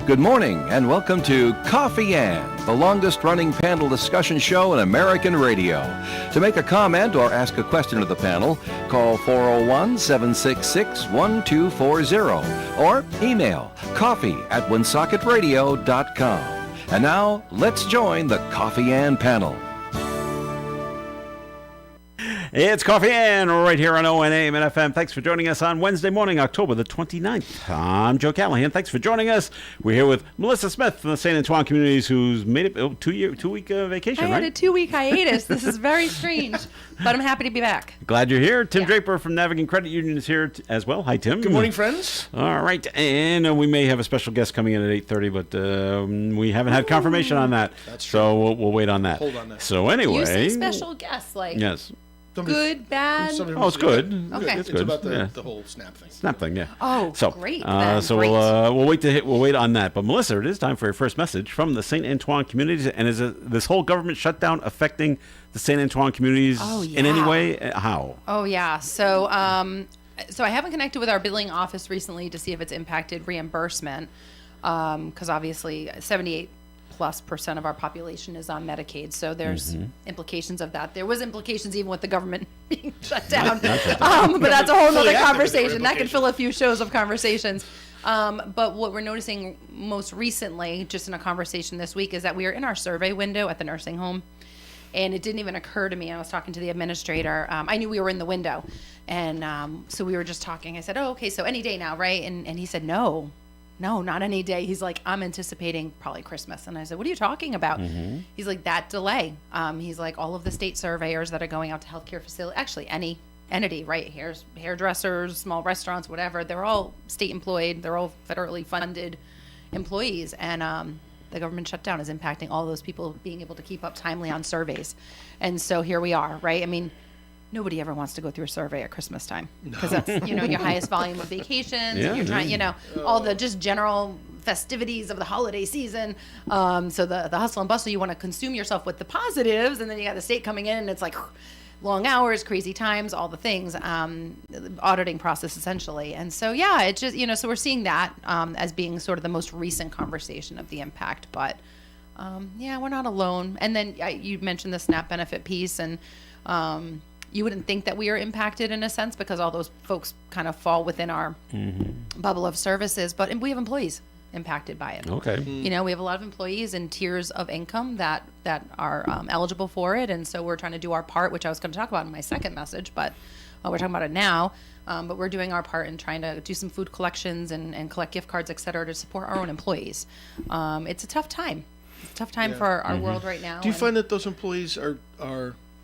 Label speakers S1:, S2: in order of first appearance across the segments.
S1: Good morning and welcome to Coffee Ann, the longest-running panel discussion show in American radio. To make a comment or ask a question of the panel, call 401-766-1240 or email coffee@woonsockеtradio.com. And now, let's join the Coffee Ann panel.
S2: It's Coffee Ann right here on WOON AM and FM. Thanks for joining us on Wednesday morning, October the 29th. I'm Joe Callahan. Thanks for joining us. We're here with Melissa Smith from the St. Antoine Communities, who's made it a two-week vacation,
S3: I
S2: right?
S3: had a 2-week hiatus. This is very strange, but I'm happy to be back.
S2: Glad you're here. Tim Draper from Navigant Credit Union is here as well. Hi, Tim.
S4: Good morning, friends.
S2: All right, and we may have a special guest coming in at 8:30, but we haven't had confirmation on that.
S4: That's true.
S2: So we'll wait on that.
S4: Hold on that.
S2: So anyway.
S3: You say special guests, like
S2: Yes.
S3: good, bad?
S2: Oh, it's good.
S3: Okay.
S2: It's
S4: It's
S2: good.
S4: about
S2: Yeah.
S4: the whole snap thing.
S2: Snap thing, yeah.
S3: Oh,
S2: so,
S3: great.
S2: So
S3: Great.
S2: we'll wait on that. But Melissa, it is time for your first message from the St. Antoine communities. And is this whole government shutdown affecting the St. Antoine communities in any way? How?
S3: Oh, yeah. So I haven't connected with our billing office recently to see if it's impacted reimbursement, because obviously 78+% of our population is on Medicaid, so there's implications of that. There was implications even with the government being shut down, but that's a whole other conversation. That could fill a few shows of conversations. But what we're noticing most recently, just in a conversation this week, is that we are in our survey window at the nursing home. And it didn't even occur to me. I was talking to the administrator. I knew we were in the window. And so we were just talking. I said, oh, okay, so any day now, right? And he said, no, not any day. He's like, I'm anticipating probably Christmas. And I said, what are you talking about? He's like, that delay. He's like, all of the state surveyors that are going out to healthcare facilities, actually any entity, right? Hairdressers, small restaurants, whatever. They're all state employed. They're all federally funded employees. And the government shutdown is impacting all those people being able to keep up timely on surveys. And so here we are, right? I mean, nobody ever wants to go through a survey at Christmas time because that's, your highest volume of vacations. And you're trying, all the just general festivities of the holiday season. So the hustle and bustle, you want to consume yourself with the positives. And then you got the state coming in and it's like long hours, crazy times, all the things, the auditing process essentially. And so, yeah, it just, so we're seeing that as being sort of the most recent conversation of the impact. But we're not alone. And then you mentioned the SNAP benefit piece, and you wouldn't think that we are impacted in a sense because all those folks kind of fall within our bubble of services, but we have employees impacted by it.
S2: Okay.
S3: We have a lot of employees in tiers of income that are eligible for it, and so we're trying to do our part, which I was going to talk about in my second message, but we're talking about it now. But we're doing our part in trying to do some food collections and collect gift cards, et cetera, to support our own employees. It's a tough time. It's a tough time for our world right now.
S4: Do you find that those employees are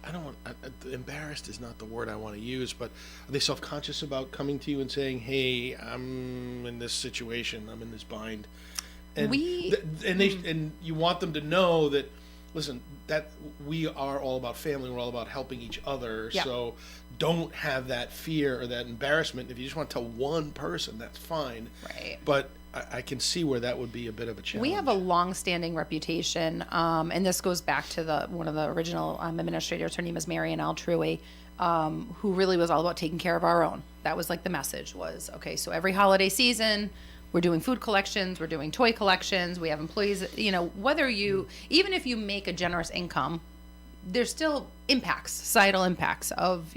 S4: I don't want embarrassed is not the word I want to use, but are they self-conscious about coming to you and saying, "Hey, I'm in this situation. I'm in this bind," and and you want them to know that, listen, that we are all about family. We're all about helping each other.
S3: Yeah.
S4: So don't have that fear or that embarrassment. If you just want to tell one person, that's fine.
S3: Right.
S4: But I can see where that would be a bit of a challenge.
S3: We have a long-standing reputation, and this goes back to one of the original administrators. Her name is Marian Altrui, who really was all about taking care of our own. That was like the message was, okay, so every holiday season, we're doing food collections, we're doing toy collections, we have employees, even if you make a generous income, there's still societal impacts of,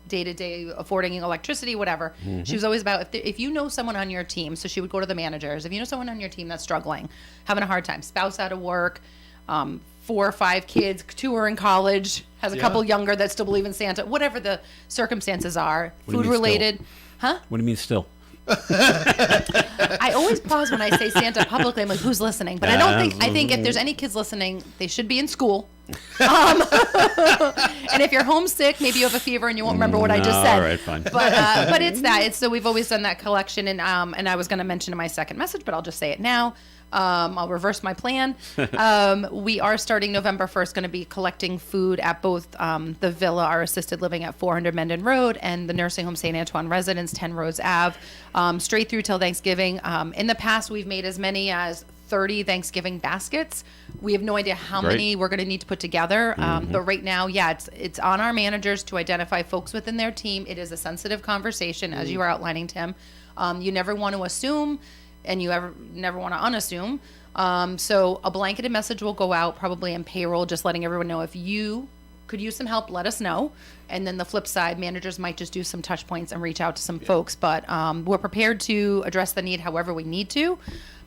S3: day-to-day affording electricity, whatever. She was always about, if you know someone on your team, so she would go to the managers, if you know someone on your team that's struggling, having a hard time, spouse out of work, 4 or 5 kids, 2 are in college, has a couple younger that still believe in Santa, whatever the circumstances are, food-related. Huh?
S2: What do you mean still?
S3: I always pause when I say Santa publicly. I'm like, who's listening? But I think if there's any kids listening, they should be in school. And if you're homesick, maybe you have a fever and you won't remember what I just said.
S2: All right, fine.
S3: But it's that. So we've always done that collection, and I was going to mention in my second message, but I'll just say it now. I'll reverse my plan. We are starting November 1st going to be collecting food at both the Villa, our assisted living at 400 Mendon Road, and the nursing home St. Antoine Residence, 10 Rose Ave, straight through till Thanksgiving. In the past, we've made as many as 30 Thanksgiving baskets. We have no idea how many we're going to need to put together. But right now, it's on our managers to identify folks within their team. It is a sensitive conversation, as you were outlining, Tim. You never want to assume and you never want to unassume. So a blanketed message will go out probably in payroll, just letting everyone know if you could use some help, let us know. And then the flip side, managers might just do some touch points and reach out to some folks. But we're prepared to address the need however we need to.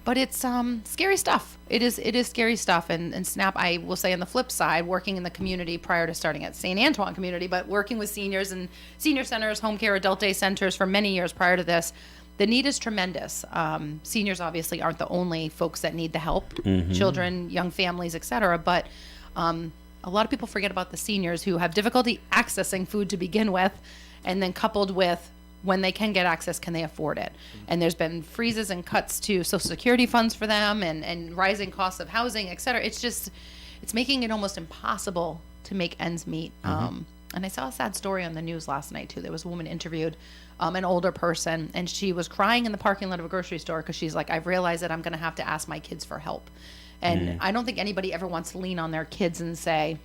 S3: But it's scary stuff. It is scary stuff. And SNAP, I will say on the flip side, working in the community prior to starting at St. Antoine Community, but working with seniors and senior centers, home care, adult day centers for many years prior to this, the need is tremendous. Seniors obviously aren't the only folks that need the help, children, young families, et cetera. But a lot of people forget about the seniors who have difficulty accessing food to begin with, and then coupled with when they can get access, can they afford it? And there's been freezes and cuts to Social Security funds for them and rising costs of housing, et cetera. It's making it almost impossible to make ends meet. And I saw a sad story on the news last night too. There was a woman interviewed, an older person, and she was crying in the parking lot of a grocery store because she's like, I've realized that I'm going to have to ask my kids for help. And I don't think anybody ever wants to lean on their kids and say,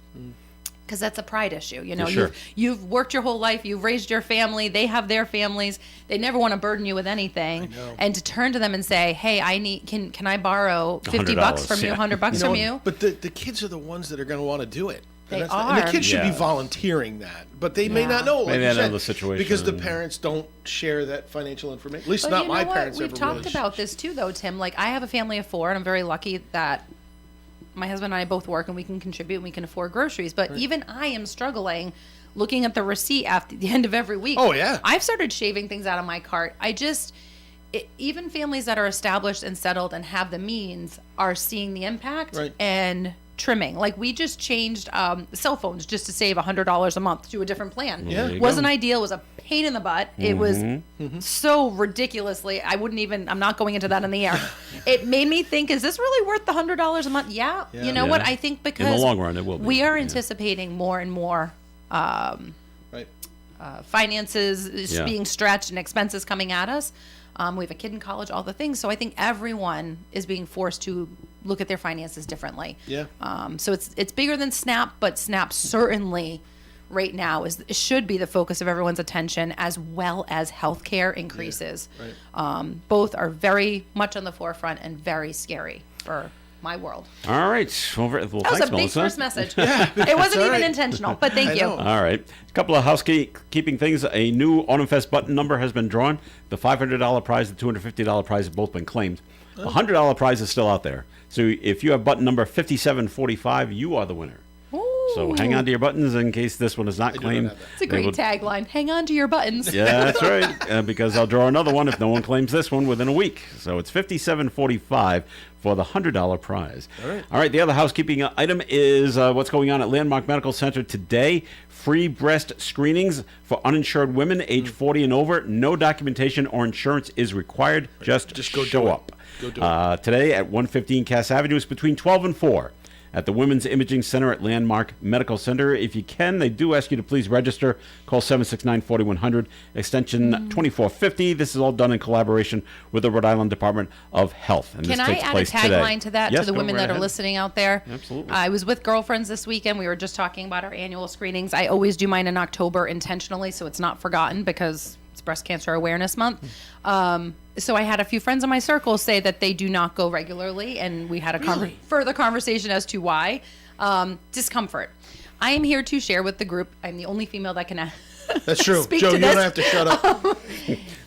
S3: because that's a pride issue. You know,
S2: Sure.
S3: you've worked your whole life, you've raised your family, they have their families, they never want to burden you with anything. And to turn to them and say, hey, can I borrow $50 from you, $100 from you?
S4: But the kids are the ones that are going to want to do it.
S3: They
S4: And
S3: are.
S4: the kids should be
S2: Yeah.
S4: volunteering that, but they may not know. Like
S2: Maybe
S4: you
S2: not know
S4: said,
S2: the situation.
S4: because the parents don't share that financial information. At least
S3: But
S4: not
S3: you know
S4: my
S3: what?
S4: parents.
S3: We've
S4: ever
S3: talked
S4: really
S3: about this too, though, Tim. Like, I have a family of 4, and I'm very lucky that my husband and I both work, and we can contribute, and we can afford groceries. But even I am struggling looking at the receipt after the end of every week.
S4: Oh, yeah.
S3: I've started shaving things out of my cart. Even families that are established and settled and have the means are seeing the impact
S4: Right.
S3: and trimming. Like, we just changed cell phones just to save $100 a month to a different plan.
S4: Yeah. There
S2: you
S3: Wasn't
S2: go.
S3: ideal. It was a pain in the butt. It was so ridiculously, I'm not going into that in the air. It made me think, is this really worth the $100 a month? Yeah. You know
S2: Yeah.
S3: what? I think because
S2: In the long run, it will be.
S3: we are
S2: Yeah.
S3: anticipating more and more
S4: Right.
S3: finances
S2: Yeah.
S3: being stretched and expenses coming at us. We have a kid in college, all the things. So I think everyone is being forced to look at their finances differently.
S4: Yeah.
S3: So it's bigger than SNAP, but SNAP certainly right now should be the focus of everyone's attention, as well as healthcare increases.
S4: Right.
S3: Both are very much on the forefront and very scary for my world.
S2: All right. Well,
S3: That was
S2: thanks,
S3: a big
S2: Melissa.
S3: first message. It wasn't even intentional, but thank you.
S4: know.
S2: All right. A couple of housekeeping things. A new Autumn Fest button number has been drawn. The $500 prize, the $250 prize have both been claimed. The $100 prize is still out there. So if you have button number 5745, you are the winner. So hang on to your buttons in case this one is not
S4: not
S2: claimed.
S4: have that.
S3: It's a great tagline. Hang on to your buttons.
S2: Yeah, that's right. Because I'll draw another one if no one claims this one within a week. So it's $57.45 for the $100 prize. All right. The other housekeeping item is what's going on at Landmark Medical Center today. Free breast screenings for uninsured women age 40 and over. No documentation or insurance is required. Just
S4: go
S2: show
S4: do it.
S2: up.
S4: Go do it.
S2: Today at 115 Cass Avenue is between 12 and 4. At the Women's Imaging Center at Landmark Medical Center. If you can, they do ask you to please register. Call 769-4100, extension 2450. This is all done in collaboration with the Rhode Island Department of Health. And
S3: Can
S2: this
S3: I
S2: takes
S3: add a
S2: place
S3: tagline
S2: today.
S3: to that,
S2: Yes,
S3: to the
S2: go
S3: women
S2: right
S3: that are
S2: ahead.
S3: listening out there?
S2: Absolutely.
S3: I was with girlfriends this weekend. We were just talking about our annual screenings. I always do mine in October intentionally, so it's not forgotten because it's Breast Cancer Awareness Month. So I had a few friends in my circle say that they do not go regularly, and we had a further conversation as to why. Discomfort. I am here to share with the group. I'm the only female that can
S4: That's true.
S3: speak
S4: Joe,
S3: to
S4: you
S3: this.
S4: don't have to shut up.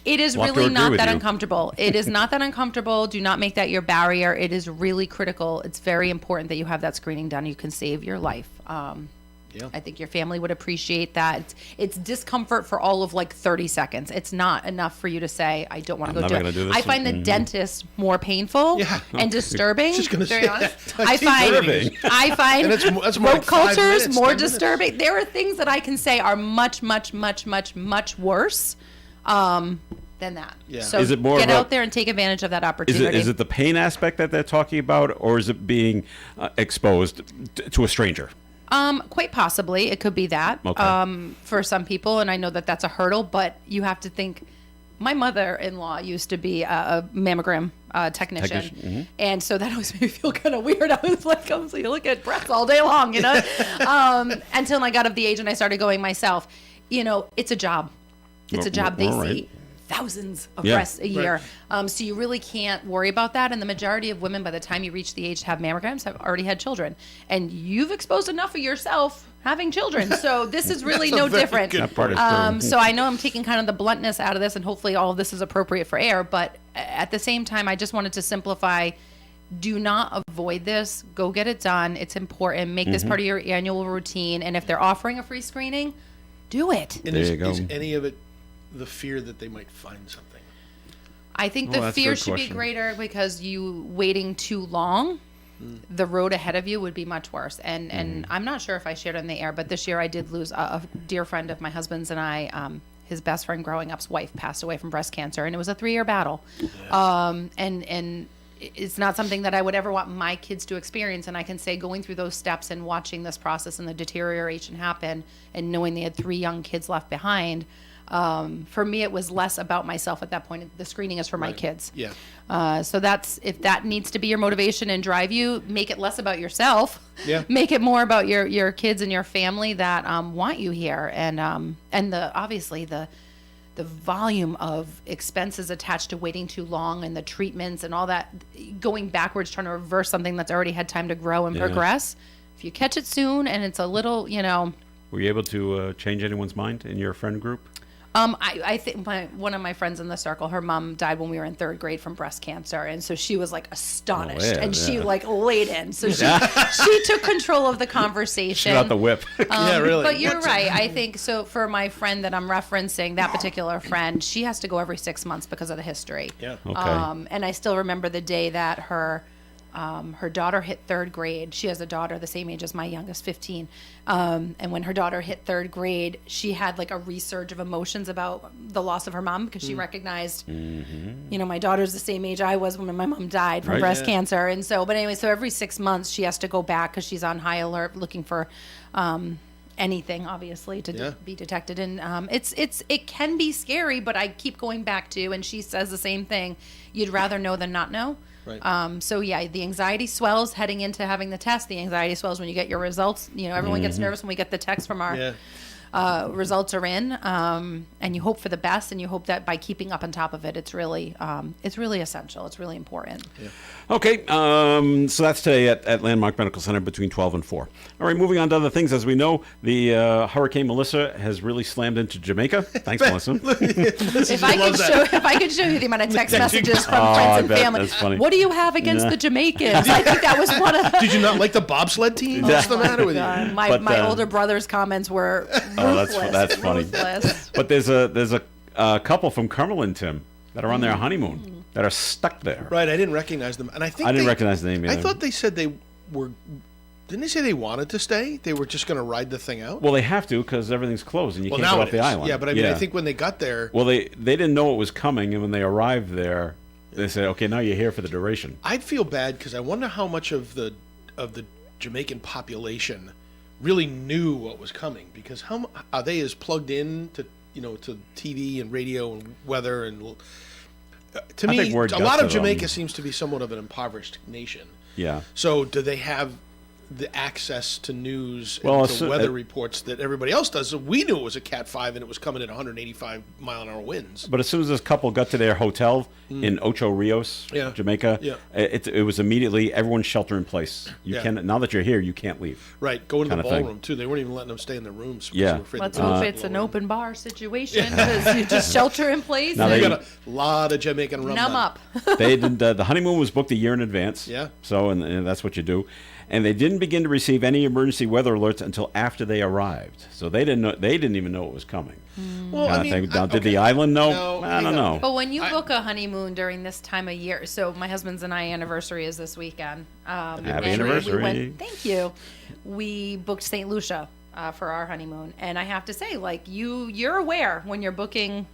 S3: It is
S2: We'll have to
S3: really
S2: agree
S3: not
S2: with
S3: that
S2: you.
S3: uncomfortable. It is not that uncomfortable. Do not make that your barrier. It is really critical. It's very important that you have that screening done. You can save your life.
S4: Yeah.
S3: I think your family would appreciate that. It's discomfort for all of like 30 seconds. It's not enough for you to say, I don't want to go
S2: never
S3: do
S2: gonna
S3: it.
S2: do this
S3: I find the
S2: one.
S3: dentist more painful
S4: Yeah.
S3: and disturbing.
S4: Just gonna
S3: very
S4: say
S3: honest.
S4: that.
S3: I
S2: disturbing.
S3: find
S4: And that's more
S3: throat
S4: like 5
S3: cultures
S4: minutes,
S3: more
S4: 10 minutes.
S3: disturbing. There are things that I can say are much, much, much, much, much worse than that.
S4: Yeah.
S3: So
S2: Is it more
S3: get
S2: of a-
S3: out there and take advantage of that
S2: Is
S3: opportunity.
S2: it the pain aspect that they're talking about, or is it being exposed to a stranger?
S3: Quite possibly, it could be that
S2: Okay.
S3: for some people, and I know that that's a hurdle. But you have to think. My mother-in-law used to be a mammogram technician, and so that always made me feel kind of weird. I was like, "Oh, so you look at breasts all day long," you know. Until I got of the age and I started going myself. You know, it's a job. It's a job they
S2: All right.
S3: see thousands of
S2: Yeah.
S3: breasts a year. So you really can't worry about that. And the majority of women, by the time you reach the age to have mammograms, have already had children. And you've exposed enough of yourself having children. So this is really no different.
S2: That part is true.
S3: So I know I'm taking kind of the bluntness out of this, and hopefully all of this is appropriate for air. But at the same time, I just wanted to simplify. Do not avoid this. Go get it done. It's important. Make this part of your annual routine. And if they're offering a free screening, do it.
S4: And
S2: There you go.
S4: is any of it the fear that they might find something?
S3: I think
S2: Well,
S3: the
S2: that's a
S3: fear
S2: good
S3: should
S2: question.
S3: be greater because you waiting too long, the road ahead of you would be much worse. And I'm not sure if I shared on the air, but this year I did lose a dear friend of my husband's and I. His best friend growing up's wife passed away from breast cancer, and it was a 3-year battle. And it's not something that I would ever want my kids to experience. And I can say going through those steps and watching this process and the deterioration happen and knowing they had 3 young kids left behind, for me, it was less about myself at that point. The screening is for my kids.
S4: Yeah.
S3: So that's, if that needs to be your motivation and drive you, make it less about yourself.
S4: Yeah.
S3: Make it more about your kids and your family that want you here. And obviously the volume of expenses attached to waiting too long and the treatments and all that, going backwards, trying to reverse something that's already had time to grow and progress. If you catch it soon and it's a little,
S2: Were you able to change anyone's mind in your friend group?
S3: I think one of my friends in the circle, her mom died when we were in 3rd grade from breast cancer, and so she was like astonished,
S2: yeah,
S3: and she
S2: yeah.
S3: like laid in. So she took control of the conversation.
S2: She got the whip.
S4: Yeah, really.
S3: But you're right. I think so. For my friend that I'm referencing, that particular friend, she has to go every 6 months because of the history.
S4: Yeah.
S2: Okay.
S3: And I still remember the day that her daughter hit 3rd grade. She has a daughter the same age as my youngest, 15. And when her daughter hit 3rd grade, she had like a resurge of emotions about the loss of her mom because she recognized, my daughter's the same age I was when my mom died from
S2: Right.
S3: breast
S4: Yeah.
S3: cancer. And so, but anyway, so every 6 months she has to go back because she's on high alert looking for anything, obviously, to
S4: Yeah.
S3: be detected. And it can be scary, but I keep going back to, and she says the same thing, you'd rather know than not know.
S4: Right.
S3: So yeah, the anxiety swells heading into having the test. The anxiety swells when you get your results. Everyone gets nervous when we get the text from our results are in, and you hope for the best, and you hope that by keeping up on top of it, it's really essential. It's really important.
S2: Okay, so that's today at Landmark Medical Center between 12 and 4. All right, moving on to other things. As we know, the Hurricane Melissa has really slammed into Jamaica. Thanks, Melissa.
S3: If I could show you the amount of text messages from friends and
S2: bet.
S3: family,
S2: That's funny.
S3: what do you have against the Jamaicans? I think that was one of
S4: Did you not like the bobsled team? What's the matter with you?
S3: my
S2: But,
S3: older brother's comments were
S2: Oh, that's
S3: ruthless,
S2: funny.
S3: ruthless.
S2: But there's a couple from Cumberland, Tim, that are on their honeymoon that are stuck there.
S4: Right, I didn't recognize them, and I think
S2: I didn't recognize the name
S4: I
S2: either.
S4: thought they said they were. Didn't they say they wanted to stay? They were just going to ride the thing out.
S2: Well, they have to because everything's closed and you
S4: Well,
S2: can't
S4: now
S2: go
S4: it
S2: off the
S4: is.
S2: island.
S4: Yeah, but I mean, I think when they got there,
S2: Well, they didn't know it was coming, and when they arrived there, they said, "Okay, now you're here for the duration."
S4: I'd feel bad because I wonder how much of the Jamaican population really knew what was coming. Because how are they as plugged in to to TV and radio and weather and to
S2: I
S4: me,
S2: think word
S4: a
S2: got
S4: lot
S2: to
S4: of Jamaica
S2: them.
S4: seems to be somewhat of an impoverished nation.
S2: Yeah.
S4: So do they have the access to news
S2: Well,
S4: and to
S2: so-
S4: weather reports that everybody else does? So we knew it was a Cat 5 and it was coming at 185-mile-an-hour winds.
S2: But as soon as this couple got to their hotel in Ocho Rios,
S4: Yeah.
S2: Jamaica,
S4: Yeah.
S2: it was immediately everyone's shelter in place. You
S4: Yeah.
S2: can now that you're here, you can't leave.
S4: Right, go into the
S2: Kinda thing.
S4: ballroom too. They weren't even letting them stay in their rooms. Because
S2: Yeah.
S4: they were afraid
S3: Let's
S4: the winds
S3: hope
S4: would
S3: it's an
S4: blow in.
S3: open bar situation because you just shelter in place
S2: Now
S3: and
S4: They
S2: they-
S4: got a lot of Jamaican rum.
S3: numb
S4: done.
S3: up.
S2: They did the honeymoon was booked a year in advance.
S4: Yeah.
S2: So and that's what you do. And they didn't begin to receive any emergency weather alerts until after they arrived. So they didn't know. They didn't even know it was coming.
S4: Well,
S2: Kinda
S4: I mean,
S2: thing. Now, did
S4: okay.
S2: the island know?
S4: No,
S2: I don't
S4: hang on.
S2: know.
S3: But when you book a honeymoon during this time of year, so my husband's and I anniversary is this weekend.
S2: Happy
S3: and
S2: anniversary.
S3: Thank you. We booked St. Lucia for our honeymoon, and I have to say, like you're aware when you're booking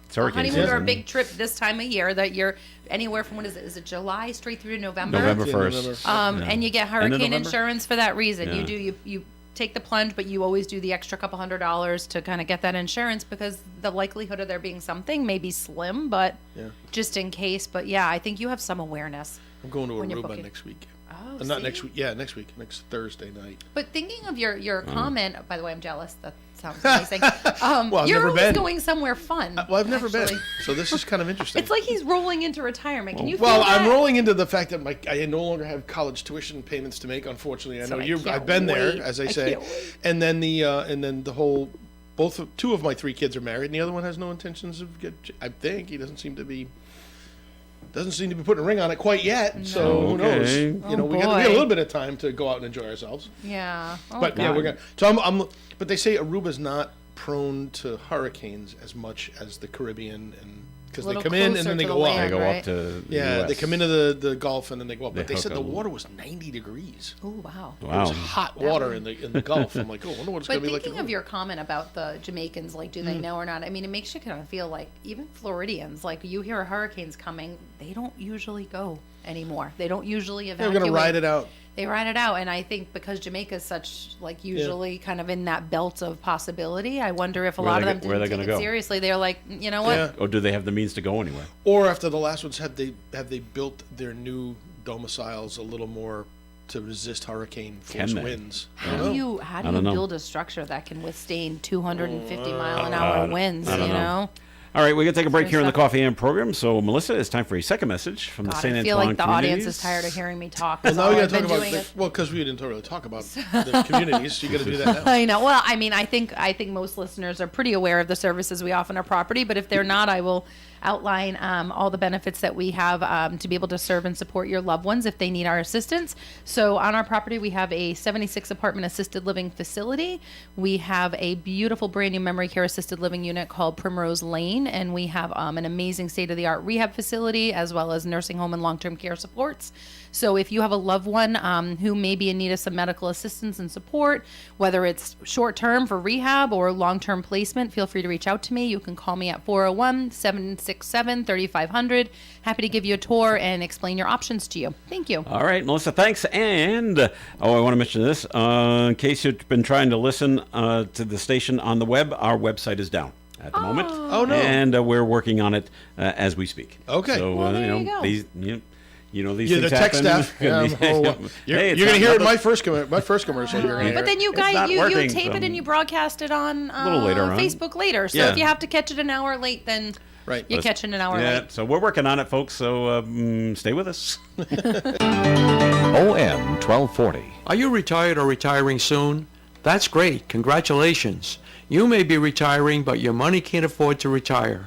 S2: It's
S3: a
S2: hurricane
S3: honeymoon or a
S2: season.
S3: big trip this time of year that you're anywhere from, what is it? Is it July straight through to November?
S2: November
S4: Yeah,
S2: 1st.
S4: November.
S3: And you get
S2: End of
S3: hurricane
S2: November?
S3: insurance for that reason.
S2: Yeah.
S3: You take the plunge, but you always do the extra couple $100s to kind of get that insurance because the likelihood of there being something may be slim, but
S4: Yeah.
S3: just in case. But yeah, I think you have some awareness.
S4: I'm going to
S3: when you're
S4: Aruba
S3: booking.
S4: next week.
S3: Oh,
S4: Not
S3: see?
S4: next week. Yeah, next week. Next Thursday night.
S3: But thinking of your comment, by the way, I'm jealous. That sounds amazing.
S4: Well, I've
S3: you're
S4: never
S3: always
S4: been.
S3: going somewhere fun.
S4: Well, I've never
S3: actually.
S4: been. So this is kind of interesting.
S3: It's like he's rolling into retirement. Can you feel
S4: Well,
S3: that?
S4: I'm rolling into the fact that I no longer have college tuition payments to make. Unfortunately, I
S3: So
S4: know
S3: I
S4: you.
S3: can't
S4: I've been
S3: wait.
S4: there, as I
S3: I
S4: say,
S3: can't wait.
S4: and then the whole. Two of my 3 kids are married, and the other one has no intentions of I think he doesn't seem to be putting a ring on it quite yet. So who knows?
S2: Okay.
S4: You know, we got a little bit of time to go out and enjoy ourselves.
S3: Yeah. Oh,
S4: But yeah,
S3: God.
S4: we're gonna. So I'm. But they say Aruba's not prone to hurricanes as much as the Caribbean, and because they
S3: Little
S4: come in and
S3: closer
S4: then they
S3: to
S4: go
S3: the
S4: up.
S2: They
S3: land.
S2: go
S3: Right.
S2: up to the
S4: Yeah,
S2: US.
S4: they come into the Gulf and then they go up.
S2: They
S4: But they said
S2: hook
S4: the
S2: up.
S4: water was 90 degrees.
S3: Oh, wow.
S4: It was
S2: Wow.
S4: hot water in the Gulf. I'm like, oh, I wonder what it's
S3: But
S4: going to be like.
S3: thinking
S4: in
S3: of your comment about the Jamaicans, like, do
S4: Mm.
S3: they know or not? I mean, it makes you kind of feel like even Floridians, like, you hear a hurricane's coming, they don't usually go anymore. They don't usually
S4: They're
S3: evacuate.
S4: going to ride it out.
S3: They ride it out, and I think because Jamaica's such, like, usually kind of in that belt of possibility, I wonder if a
S2: Where
S3: lot
S2: they
S3: of them
S2: go- where
S3: didn't
S2: they're
S3: take
S2: gonna
S3: it
S2: go.
S3: seriously. They're like, you know what?
S4: Yeah.
S2: Or do they have the means to go anywhere?
S4: Or after the last ones, have they built their new domiciles a little more to resist hurricane force
S2: Can they?
S4: winds? I
S3: How
S4: don't
S3: do
S4: know.
S3: you
S2: I don't know.
S3: build a structure that can withstand 250 mile an hour winds?
S2: I don't
S3: You
S2: know.
S3: know.
S2: All right, we're going to take a break
S3: There's
S2: here in the
S3: stuff-
S2: Coffee AM program. So, Melissa, it's time for a second message from the
S3: God,
S2: St.
S3: I feel
S2: Antoine
S3: like the audience is
S2: communities.
S3: tired of hearing me talk.
S4: Well,
S3: That's
S4: now
S3: all
S4: we got
S3: I've
S4: to talk
S3: been
S4: about
S3: doing it.
S4: well, because we didn't really talk about the communities. So you got to do that now.
S3: I know. Well, I mean, I think most listeners are pretty aware of the services we offer on our property, but if they're not, I will outline all the benefits that we have to be able to serve and support your loved ones if they need our assistance. So on our property, we have a 76 apartment assisted living facility. We have a beautiful brand new memory care assisted living unit called Primrose Lane, and we have an amazing state-of-the-art rehab facility as well as nursing home and long-term care supports. So if you have a loved one who may be in need of some medical assistance and support, whether it's short-term for rehab or long-term placement, feel free to reach out to me. You can call me at 401-767-3500. Happy to give you a tour and explain your options to you. Thank you.
S2: All right, Melissa, thanks. And, I want to mention this. In case you've been trying to listen to the station on the web, our website is down at the moment.
S4: Oh, no.
S2: And we're working on it as we speak.
S4: Okay.
S2: So,
S3: Well, there you go.
S2: these these
S4: Yeah,
S2: things
S4: the tech
S2: happen.
S4: staff. Yeah, you're
S2: Hey, it's
S4: going to
S2: not
S4: hear it in
S2: nothing-
S4: my first commercial. You're going to hear
S3: But then you
S2: It's not
S3: guys, you
S2: working,
S3: tape
S2: so-
S3: it and you broadcast it on
S2: little later on.
S3: Facebook later. So
S2: Yeah.
S3: if you have to catch it an hour late, then
S4: Right.
S3: you're catching an hour
S2: Yeah,
S3: late.
S2: so we're working on it, folks. So stay with us.
S1: OM 1240.
S5: Are you retired or retiring soon? That's great. Congratulations. You may be retiring, but your money can't afford to retire.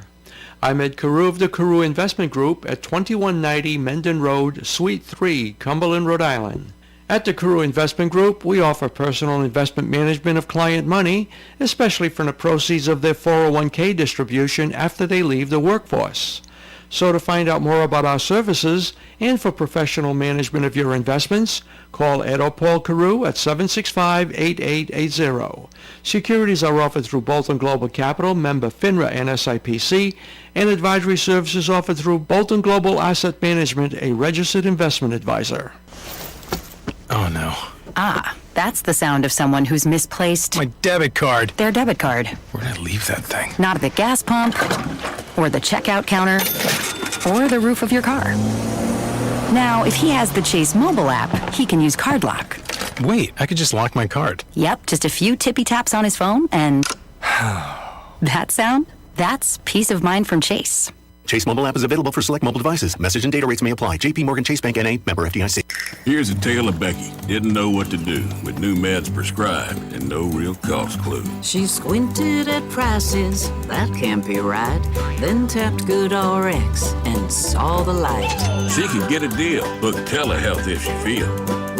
S5: I'm Ed Carew of the Carew Investment Group at 2190 Mendon Road, Suite 3, Cumberland, Rhode Island. At the Carew Investment Group, we offer personal investment management of client money, especially from the proceeds of their 401k distribution after they leave the workforce. So to find out more about our services and for professional management of your investments, call Ed or Paul Carew at 765-8880. Securities are offered through Bolton Global Capital, member FINRA and SIPC, and advisory services offered through Bolton Global Asset Management, a registered investment advisor.
S6: Oh no.
S7: Ah, that's the sound of someone who's misplaced
S6: My debit card.
S7: their debit card.
S6: Where'd I leave that thing?
S7: Not at the gas pump, or the checkout counter, or the roof of your car. Now, if he has the Chase mobile app, he can use Card Lock.
S6: Wait, I could just lock my card.
S7: Yep, just a few tippy taps on his phone, and that sound? That's peace of mind from Chase.
S8: Chase mobile app is available for select mobile devices. Message and data rates may apply. J.P. Morgan Chase Bank N.A. Member FDIC.
S9: Here's a tale of Becky. Didn't know what to do with new meds prescribed and no real cost clue.
S10: She squinted at prices, that can't be right. Then tapped GoodRx and saw the light.
S9: She could get a deal. Book telehealth if she feel.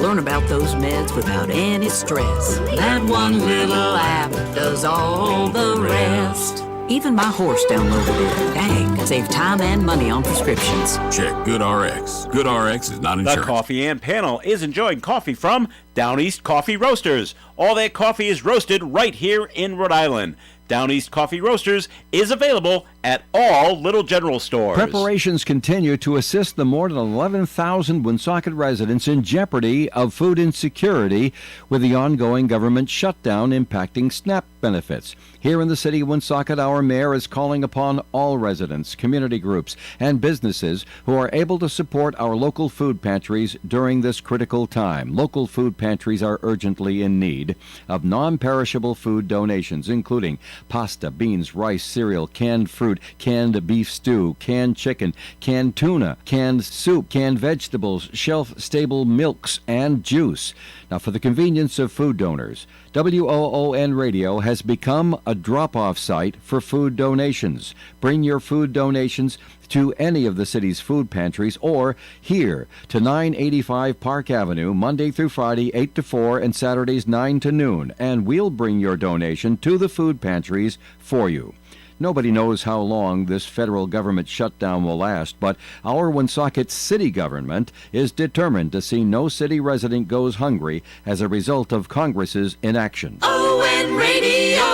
S10: Learn about those meds without any stress. That one little app does all the rest. Even my horse downloaded it. Dang, save time and money on prescriptions.
S9: Check GoodRx. GoodRx is not
S2: The
S9: insurance.
S2: Coffee and Panel is enjoying coffee from Down East Coffee Roasters. All that coffee is roasted right here in Rhode Island. Down East Coffee Roasters is available at all Little General stores.
S1: Preparations continue to assist the more than 11,000 Woonsocket residents in jeopardy of food insecurity with the ongoing government shutdown impacting SNAP benefits. Here in the city of Woonsocket, our mayor is calling upon all residents, community groups, and businesses who are able to support our local food pantries during this critical time. Local food pantries are urgently in need of non-perishable food donations, including pasta, beans, rice, cereal, canned fruit, canned beef stew, canned chicken, canned tuna, canned soup, canned vegetables, shelf-stable milks, and juice. Now, for the convenience of food donors, WOON Radio has become a drop-off site for food donations. Bring your food donations to any of the city's food pantries or here to 985 Park Avenue, Monday through Friday, 8 to 4, and Saturdays, 9 to noon, and we'll bring your donation to the food pantries for you. Nobody knows how long this federal government shutdown will last, but our Woonsocket city government is determined to see no city resident goes hungry as a result of Congress's inaction.
S10: ON Radio.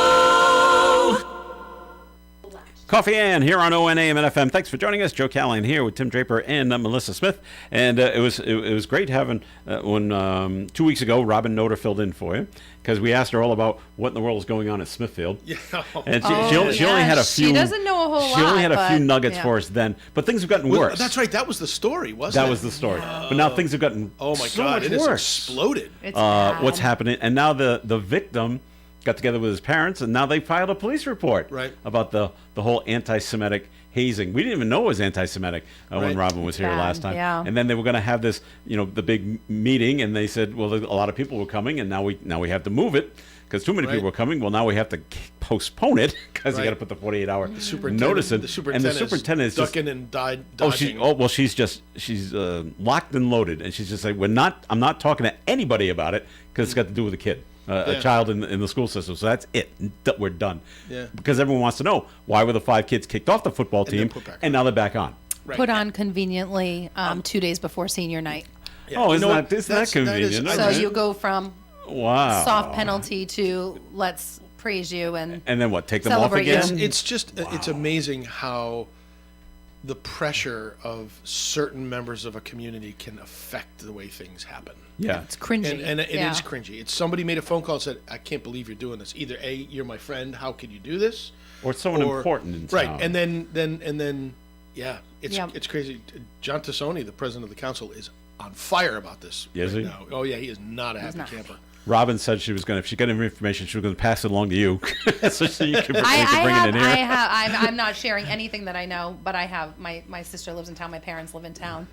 S2: Coffee Ann here on ON AM and FM. Thanks for joining us. Joe Callahan here with Tim Draper and Melissa Smith. And it was great having when 2 weeks ago Robin Noter filled in for you because we asked her all about what in the world is going on at Smithfield.
S4: Yeah.
S2: And she only had a few.
S3: She doesn't know a whole lot.
S2: She only had a few nuggets
S3: yeah.
S2: for us then, but things have gotten worse.
S4: That's right. That was the story, wasn't it?
S2: That was the story. But now things have gotten
S4: Oh my
S2: so
S4: God!
S2: much
S4: It has
S2: worse.
S4: exploded.
S3: It's bad.
S2: What's happening? And now the victim got together with his parents, and now they filed a police report about the whole anti-Semitic hazing. We didn't even know it was anti-Semitic when Robin was here
S3: Bad,
S2: last time.
S3: yeah.
S2: And then they were going to have this, the big meeting, and they said, well, a lot of people were coming, and now we have to move it because too many people were coming. Well, now we have to postpone it because you got to put the 48-hour notice in.
S4: The
S2: and the superintendent is
S4: ducking and dodging.
S2: She's locked and loaded, and she's just like, I'm not talking to anybody about it because it's got to do with a kid. A child in the school system. So that's it. We're done.
S4: Yeah.
S2: Because everyone wants to know, why were the 5 kids kicked off the football team and now they're back on?
S4: Right.
S3: Put on conveniently 2 days before senior night.
S4: Yeah.
S2: Oh, isn't that convenient?
S3: So you go from
S2: wow.
S3: soft penalty to let's praise you and
S2: then what? Take them off
S3: celebrate you.
S2: again?
S4: It's just it's amazing how the pressure of certain members of a community can affect the way things happen.
S2: Yeah.
S3: It's cringy.
S4: And it is cringy. It's somebody made a phone call and said, I can't believe you're doing this. Either A, you're my friend, how could you do this?
S2: Or someone important in town.
S4: Right. And then it's crazy. John Tassoni, the president of the council, is on fire about this
S2: Is he?
S4: now. Oh yeah, he is not a happy camper.
S2: Robin said she was going to, if she got any information, she was going to pass it along to you, so you could bring
S3: I
S2: it in here.
S3: I'm not sharing anything that I know, but I have my sister lives in town, my parents live in town,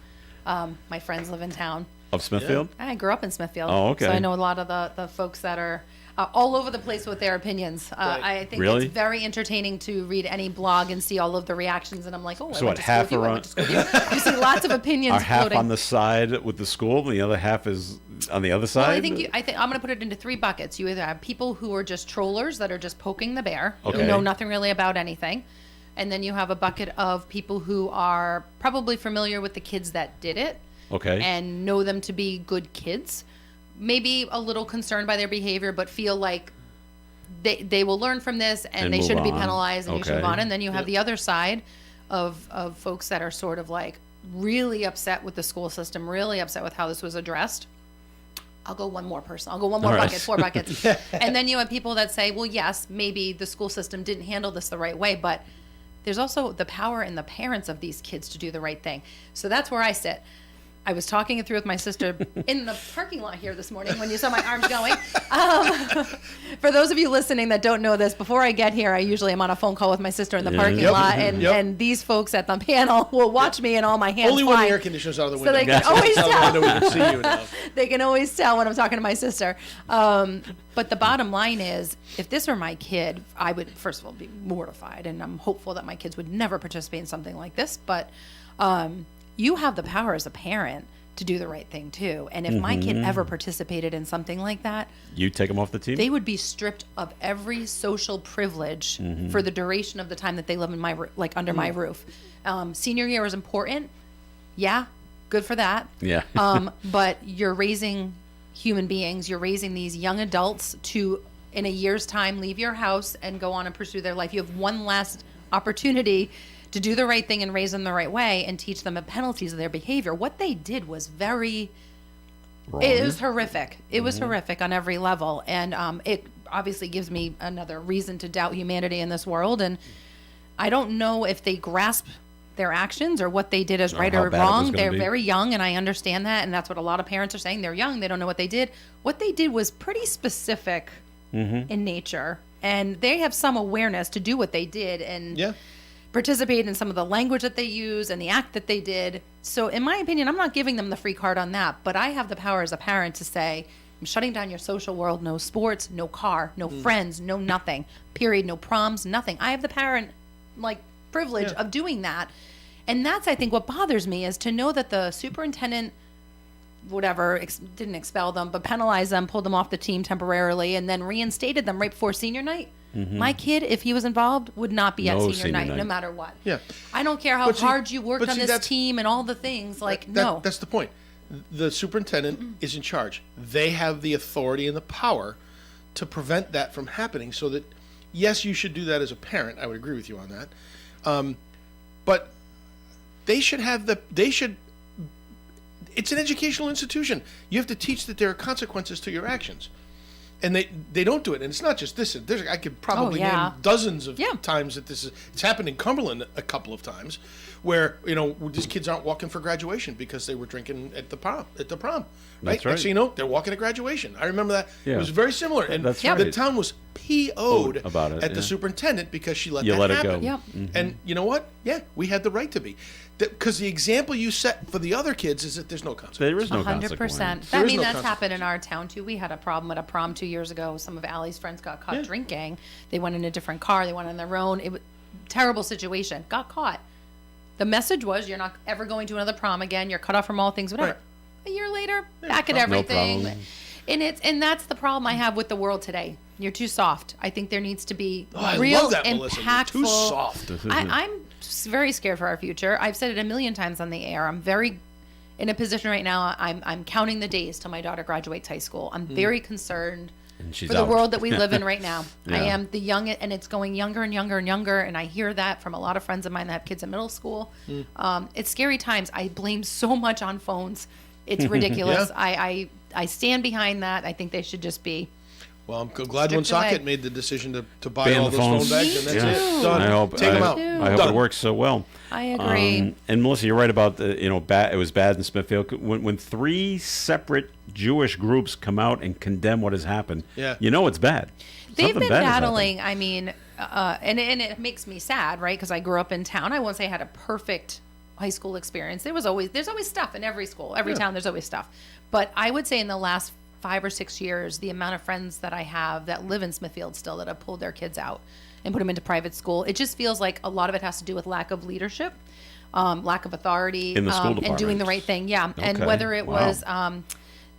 S3: my friends live in town.
S2: Of Smithfield?
S3: I grew up in Smithfield.
S2: Oh, okay.
S3: So I know a lot of the folks that are all over the place with their opinions. I think
S2: Really?
S3: it's very entertaining to read any blog and see all of the reactions, and I'm like, oh,
S2: So
S3: I
S2: what,
S3: went to
S2: half
S3: school
S2: are
S3: with you, I went to school with you. You see lots of opinions
S2: Are half
S3: floating.
S2: on the side with the school, and the other half is on the other side?
S3: Well, I think I'm going to put it into 3 buckets. You either have people who are just trollers that are just poking the bear,
S2: Okay.
S3: who know nothing really about anything, and then you have a bucket of people who are probably familiar with the kids that did it,
S2: Okay.
S3: and know them to be good kids, maybe a little concerned by their behavior, but feel like they will learn from this and they
S2: move
S3: shouldn't be
S2: on.
S3: penalized and you should move
S2: Okay.
S3: on. And then you have the other side of folks that are sort of like really upset with the school system, really upset with how this was addressed. I'll go one more person. I'll go one more
S2: All right.
S3: bucket, 4 buckets. And then you have people that say, well, yes, maybe the school system didn't handle this the right way, but there's also the power in the parents of these kids to do the right thing. So that's where I sit. I was talking it through with my sister in the parking lot here this morning when you saw my arms going. For those of you listening that don't know this, before I get here, I usually am on a phone call with my sister in the parking lot, and these folks at the panel will watch me and all my hands
S4: Only
S3: fly.
S4: when the air conditioner's out of the window.
S3: So they can always
S4: Out of the
S3: tell.
S4: window we can see you now.
S3: They can always tell when I'm talking to my sister. But the bottom line is, if this were my kid, I would, first of all, be mortified. And I'm hopeful that my kids would never participate in something like this. But you have the power as a parent to do the right thing, too. And if my kid ever participated in something like that,
S2: You take them off the team?
S3: they would be stripped of every social privilege for the duration of the time that they live in my under my roof. Senior year is important. Yeah, good for that.
S2: Yeah.
S3: But you're raising human beings. You're raising these young adults to, in a year's time, leave your house and go on and pursue their life. You have one last opportunity to do the right thing and raise them the right way and teach them the penalties of their behavior. What they did was very wrong. It was horrific. It was horrific on every level. And it obviously gives me another reason to doubt humanity in this world. And I don't know if they grasp their actions or what they did as right or wrong. They're very young, and I understand that. And that's what a lot of parents are saying. They're young. They don't know what they did. What they did was pretty specific in nature. And they have some awareness to do what they did. And participate in some of the language that they use and the act that they did. So in my opinion, I'm not giving them the free card on that, but I have the power as a parent to say, I'm shutting down your social world, no sports, no car, no friends, no nothing, period, no proms, nothing. I have the parent privilege of doing that. And that's, I think, what bothers me is to know that the superintendent, didn't expel them, but penalized them, pulled them off the team temporarily, and then reinstated them right before senior night. My kid, if he was involved, would not be at senior night, no matter what.
S4: Yeah.
S3: I don't care how hard you worked on this team and all the things. No.
S4: That's the point. The superintendent is in charge. They have the authority and the power to prevent that from happening. So that, yes, you should do that as a parent. I would agree with you on that. But they should have it's an educational institution. You have to teach that there are consequences to your actions. And they don't do it. And it's not just this. I could probably name dozens of times that it's happened in Cumberland a couple of times where, these kids aren't walking for graduation because they were drinking at the prom. Right?
S2: That's right.
S4: Next thing you know, they're walking to graduation. I remember that. Yeah. It was very similar. And
S2: that's right.
S4: The town was PO'd
S2: about it,
S4: at the superintendent because she let
S2: let
S4: happen.
S2: it go.
S3: Yep.
S4: And you know what? Yeah, we had the right to be. Because the example you set for the other kids is that there's no consequence.
S2: There is no
S3: 100%. That's happened in our town too. We had a problem at a prom 2 years ago. Some of Allie's friends got caught drinking. They went in a different car. They went on their own. It was terrible situation. Got caught. The message was, you're not ever going to another prom again. You're cut off from all things, whatever. Right. A year later, back at everything.
S2: No
S3: and that's the problem I have with the world today. You're too soft. I think there needs to be
S4: I
S3: real
S4: love that,
S3: impactful.
S4: Melissa. You're too soft.
S3: I'm very scared for our future. I've said it a million times on the air. I'm very in a position right now. I'm counting the days till my daughter graduates high school. I'm very concerned for the world that we live in right now. I am the young, and it's going younger and younger and younger. And I hear that from a lot of friends of mine that have kids in middle school. It's scary times. I blame so much on phones. It's ridiculous. I stand behind that. I think they should just be.
S4: Well, I'm glad Woonsocket made the decision to buy all those
S2: phones.
S4: phone bags, and that's it. Done. Take them out.
S2: I hope it works so well.
S3: I agree.
S2: And Melissa, you're right about it was bad in Smithfield. When three separate Jewish groups come out and condemn what has happened, it's bad.
S3: They've been battling. I mean, and it makes me sad, right? Because I grew up in town. I won't say I had a perfect high school experience. There's always stuff in every school, every town. There's always stuff. But I would say in the last 5 or 6 years, the amount of friends that I have that live in Smithfield still that have pulled their kids out and put them into private school, it just feels like a lot of it has to do with lack of leadership, lack of authority,
S2: in the school
S3: and doing the right thing. Yeah,
S2: okay.
S3: And whether it was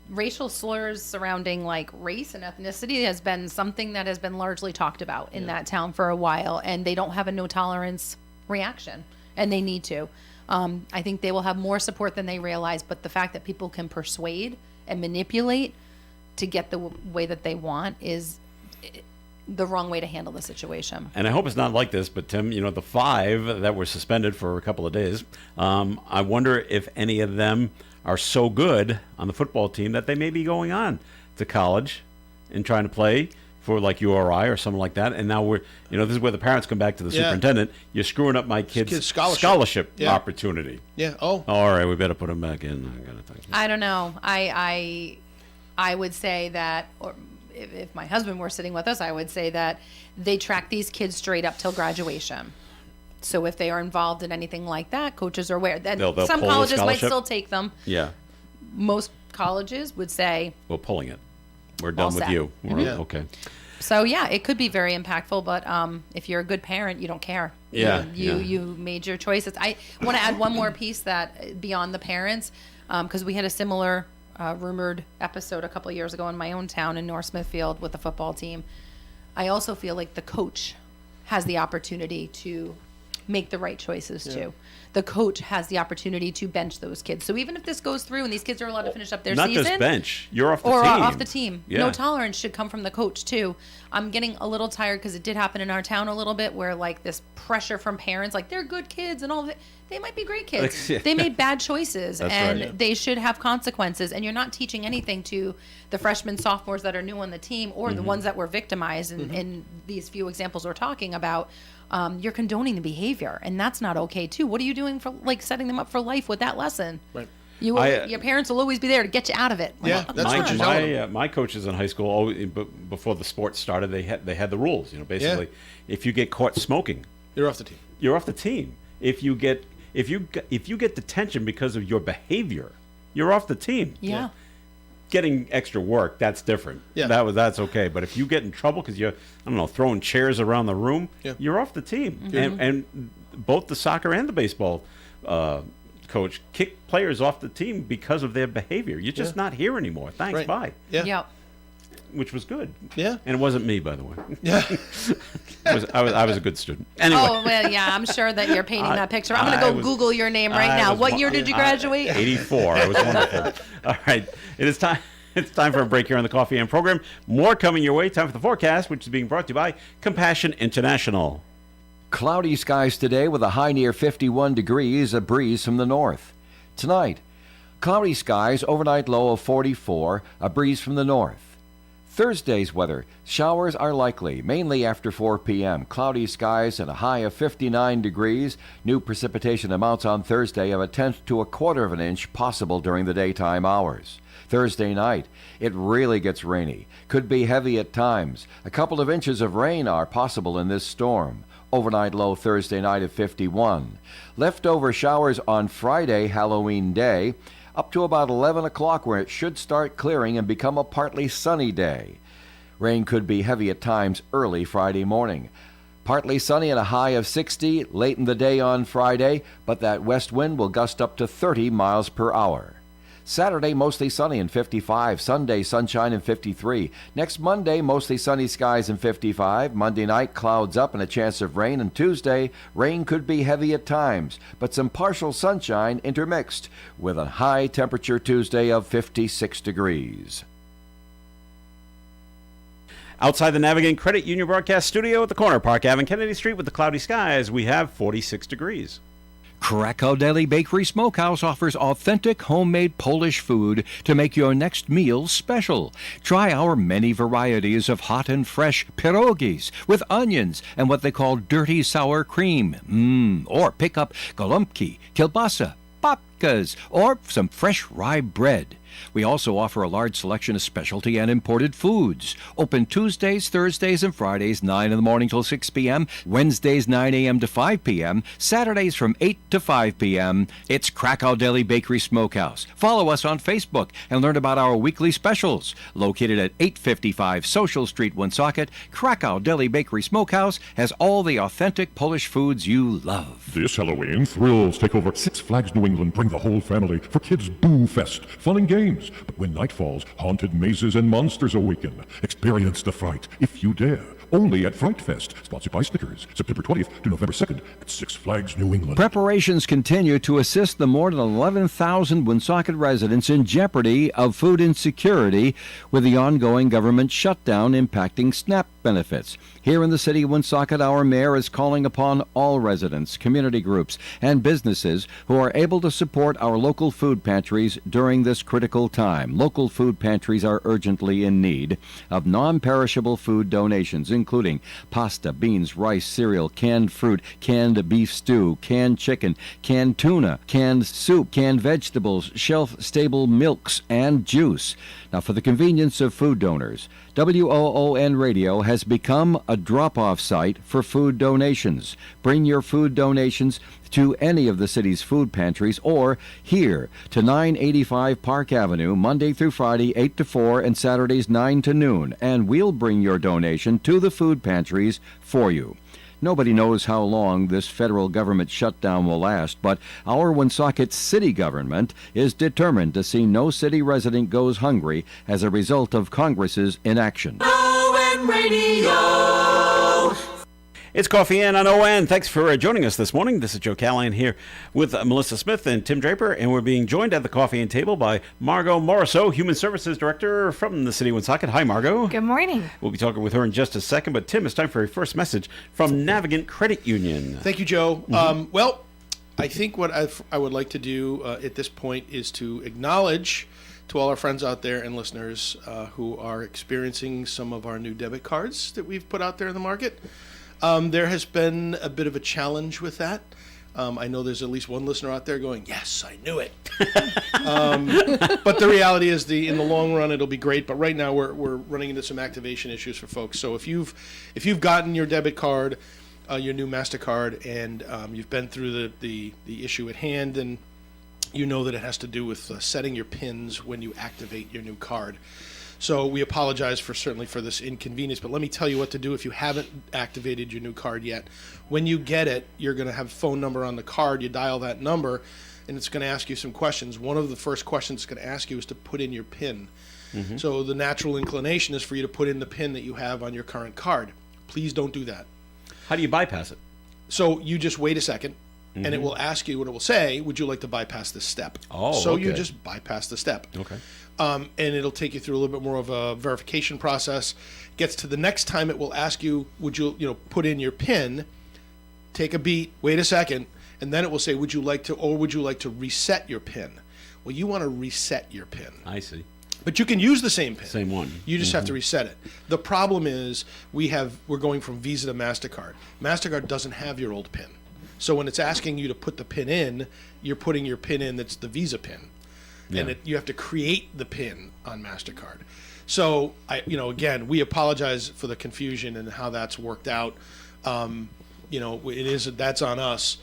S3: racial slurs surrounding race and ethnicity has been something that has been largely talked about in that town for a while, and they don't have a no tolerance reaction, and they need to. I think they will have more support than they realize, but the fact that people can persuade and manipulate to get the way that they want is the wrong way to handle the situation.
S2: And I hope it's not like this, but Tim, the 5 that were suspended for a couple of days, I wonder if any of them are so good on the football team that they may be going on to college and trying to play for URI or something like that. And now we're, this is where the parents come back to the superintendent. You're screwing up my kid's scholarship opportunity.
S4: Yeah. Oh.
S2: All right, we better put him back in.
S3: I don't know. I would say that, or if my husband were sitting with us, I would say that they track these kids straight up till graduation. So if they are involved in anything like that, coaches are aware. Then
S2: they'll
S3: some
S2: pull
S3: colleges
S2: the
S3: might still take them.
S2: Yeah.
S3: Most colleges would say,
S2: we're pulling it. We're done with you. Okay.
S3: So yeah, it could be very impactful, but if you're a good parent, you don't care.
S2: Yeah.
S3: You made your choices. I want to add one more piece that beyond the parents, because we had a similar rumored episode a couple of years ago in my own town in North Smithfield with the football team. I also feel like the coach has the opportunity to make the right choices too. The coach has the opportunity to bench those kids. So even if this goes through and these kids are allowed to finish up their
S2: Not
S3: season,
S2: just bench, you're off the
S3: or
S2: team.
S3: off the team.
S2: Yeah.
S3: No tolerance should come from the coach too. I'm getting a little tired because it did happen in our town a little bit, where like this pressure from parents, like they're good kids and all that. They might be great kids. They made bad choices,
S2: That's
S3: and
S2: right.
S3: they should have consequences. And you're not teaching anything to the freshmen, sophomores that are new on the team, or the ones that were victimized in these few examples we're talking about. You're condoning the behavior, and that's not okay too. What are you doing for like setting them up for life with that lesson?
S4: Right.
S3: Your parents will always be there to get you out of it. Like,
S4: Yeah,
S3: come
S4: that's
S3: on.
S4: what you're telling them.
S2: My coaches in high school, always, before the sport started, they had the rules. Basically, if you get caught smoking,
S4: You're off the team.
S2: you're off the team. If you get detention because of your behavior, you're off the team.
S3: Yeah.
S2: Getting extra work, that's different.
S4: Yeah.
S2: That's okay. But if you get in trouble because you're, throwing chairs around the room, you're off the team. And both the soccer and the baseball coach kick players off the team because of their behavior. You're just not here anymore. Thanks,
S4: Right.
S2: bye.
S4: Yeah.
S3: Yeah.
S2: Which was good.
S4: Yeah.
S2: And it wasn't me, by the way.
S4: Yeah.
S2: I was a good student. Anyway.
S3: Oh, well, yeah, I'm sure that you're painting that picture. I'm going
S2: I
S3: to go
S2: was-
S3: Google your name right
S2: I
S3: now.
S2: was
S3: What
S2: one-
S3: year did you graduate?
S2: 84. I was wonderful. All right. It is time. It's time for a break here on the Coffee and program. More coming your way. Time for the forecast, which is being brought to you by Compassion International.
S1: Cloudy skies today with a high near 51 degrees, a breeze from the north. Tonight, cloudy skies, overnight low of 44, a breeze from the north. Thursday's weather, showers are likely, mainly after 4 p.m. Cloudy skies and a high of 59 degrees. New precipitation amounts on Thursday of 1/10 to 1/4 of an inch possible during the daytime hours. Thursday night, it really gets rainy. Could be heavy at times. A couple of inches of rain are possible in this storm. Overnight low Thursday night of 51. Leftover showers on Friday, Halloween day, up to about 11 o'clock where it should start clearing and become a partly sunny day. Rain could be heavy at times early Friday morning. Partly sunny and a high of 60 late in the day on Friday, but that west wind will gust up to 30 miles per hour. Saturday, mostly sunny and 55. Sunday, sunshine and 53. Next Monday, mostly sunny skies and 55. Monday night, clouds up and a chance of rain. And Tuesday, rain could be heavy at times, but some partial sunshine intermixed with a high temperature Tuesday of 56 degrees.
S2: Outside the Navigating Credit Union broadcast studio at the corner of Park Ave and Kennedy Street with the cloudy skies, we have 46 degrees.
S1: Krakow Deli Bakery Smokehouse offers authentic homemade Polish food to make your next meal special. Try our many varieties of hot and fresh pierogies with onions and what they call dirty sour cream. Or pick up golubki, kielbasa, babkas, or some fresh rye bread. We also offer a large selection of specialty and imported foods. Open Tuesdays, Thursdays, and Fridays, 9 in the morning till 6 p.m., Wednesdays, 9 a.m. to 5 p.m., Saturdays from 8 to 5 p.m. It's Krakow Deli Bakery Smokehouse. Follow us on Facebook and learn about our weekly specials. Located at 855 Social Street, Woonsocket, Krakow Deli Bakery Smokehouse has all the authentic Polish foods you love.
S11: This Halloween, thrills take over. Six Flags New England bring the whole family for Kids Boo Fest. Fun and games. But when night falls, haunted mazes and monsters awaken. Experience the fright, if you dare. Only at Fright Fest, sponsored by Snickers, September 20th to November 2nd at Six Flags New England.
S1: Preparations continue to assist the more than 11,000 Woonsocket residents in jeopardy of food insecurity with the ongoing government shutdown impacting SNAP benefits. Here in the city of Woonsocket, our mayor is calling upon all residents, community groups, and businesses who are able to support our local food pantries during this critical time. Local food pantries are urgently in need of non-perishable food donations, including pasta, beans, rice, cereal, canned fruit, canned beef stew, canned chicken, canned tuna, canned soup, canned vegetables, shelf-stable milks, and juice. Now, for the convenience of food donors, WOON Radio has become a drop-off site for food donations. Bring your food donations to any of the city's food pantries or here to 985 Park Avenue, Monday through Friday, 8 to 4, and Saturdays, 9 to noon, and we'll bring your donation to the food pantries for you. Nobody knows how long this federal government shutdown will last, but our Woonsocket city government is determined to see no city resident goes hungry as a result of Congress's inaction.
S10: WOON Radio.
S2: It's Coffee In on ON. Thanks for joining us this morning. This is Joe Callahan here with Melissa Smith and Tim Draper, and we're being joined at the Coffee In table by Margot Morisseau, Human Services Director from the City of Woonsocket. Hi, Margot.
S12: Good morning.
S2: We'll be talking with her in just a second, but Tim, it's time for your first message from Navigant Credit Union.
S4: Thank you, Joe. Well, I think what I would like to do at this point is to acknowledge to all our friends out there and listeners who are experiencing some of our new debit cards that we've put out there in the market. There has been a bit of a challenge with that. I know there's at least one listener out there going, yes, I knew it. But the reality is in the long run, it'll be great. But right now we're running into some activation issues for folks. So if you've gotten your debit card, your new MasterCard, and you've been through the issue at hand, and you know that it has to do with setting your PINs when you activate your new card. So we apologize certainly for this inconvenience, but let me tell you what to do if you haven't activated your new card yet. When you get it, you're going to have a phone number on the card. You dial that number, and it's going to ask you some questions. One of the first questions it's going to ask you is to put in your PIN. Mm-hmm. So the natural inclination is for you to put in the PIN that you have on your current card. Please don't do that.
S2: How do you bypass it?
S4: So you just wait a second. Mm-hmm. And it will ask you what it will say, would you like to bypass this step? So you just bypass the step.
S2: Okay.
S4: And it'll take you through a little bit more of a verification process. Gets to the next time, it will ask you, would you put in your PIN, take a beat, wait a second, and then it will say, would you like to reset your PIN? Well, you want to reset your PIN.
S2: I see.
S4: But you can use the same PIN.
S2: Same one.
S4: You just have to reset it. The problem is we're going from Visa to MasterCard. MasterCard doesn't have your old PIN. So when it's asking you to put the PIN in, you're putting your PIN in that's the Visa PIN. Yeah. And you have to create the PIN on MasterCard. So, again, we apologize for the confusion and how that's worked out. That's on us.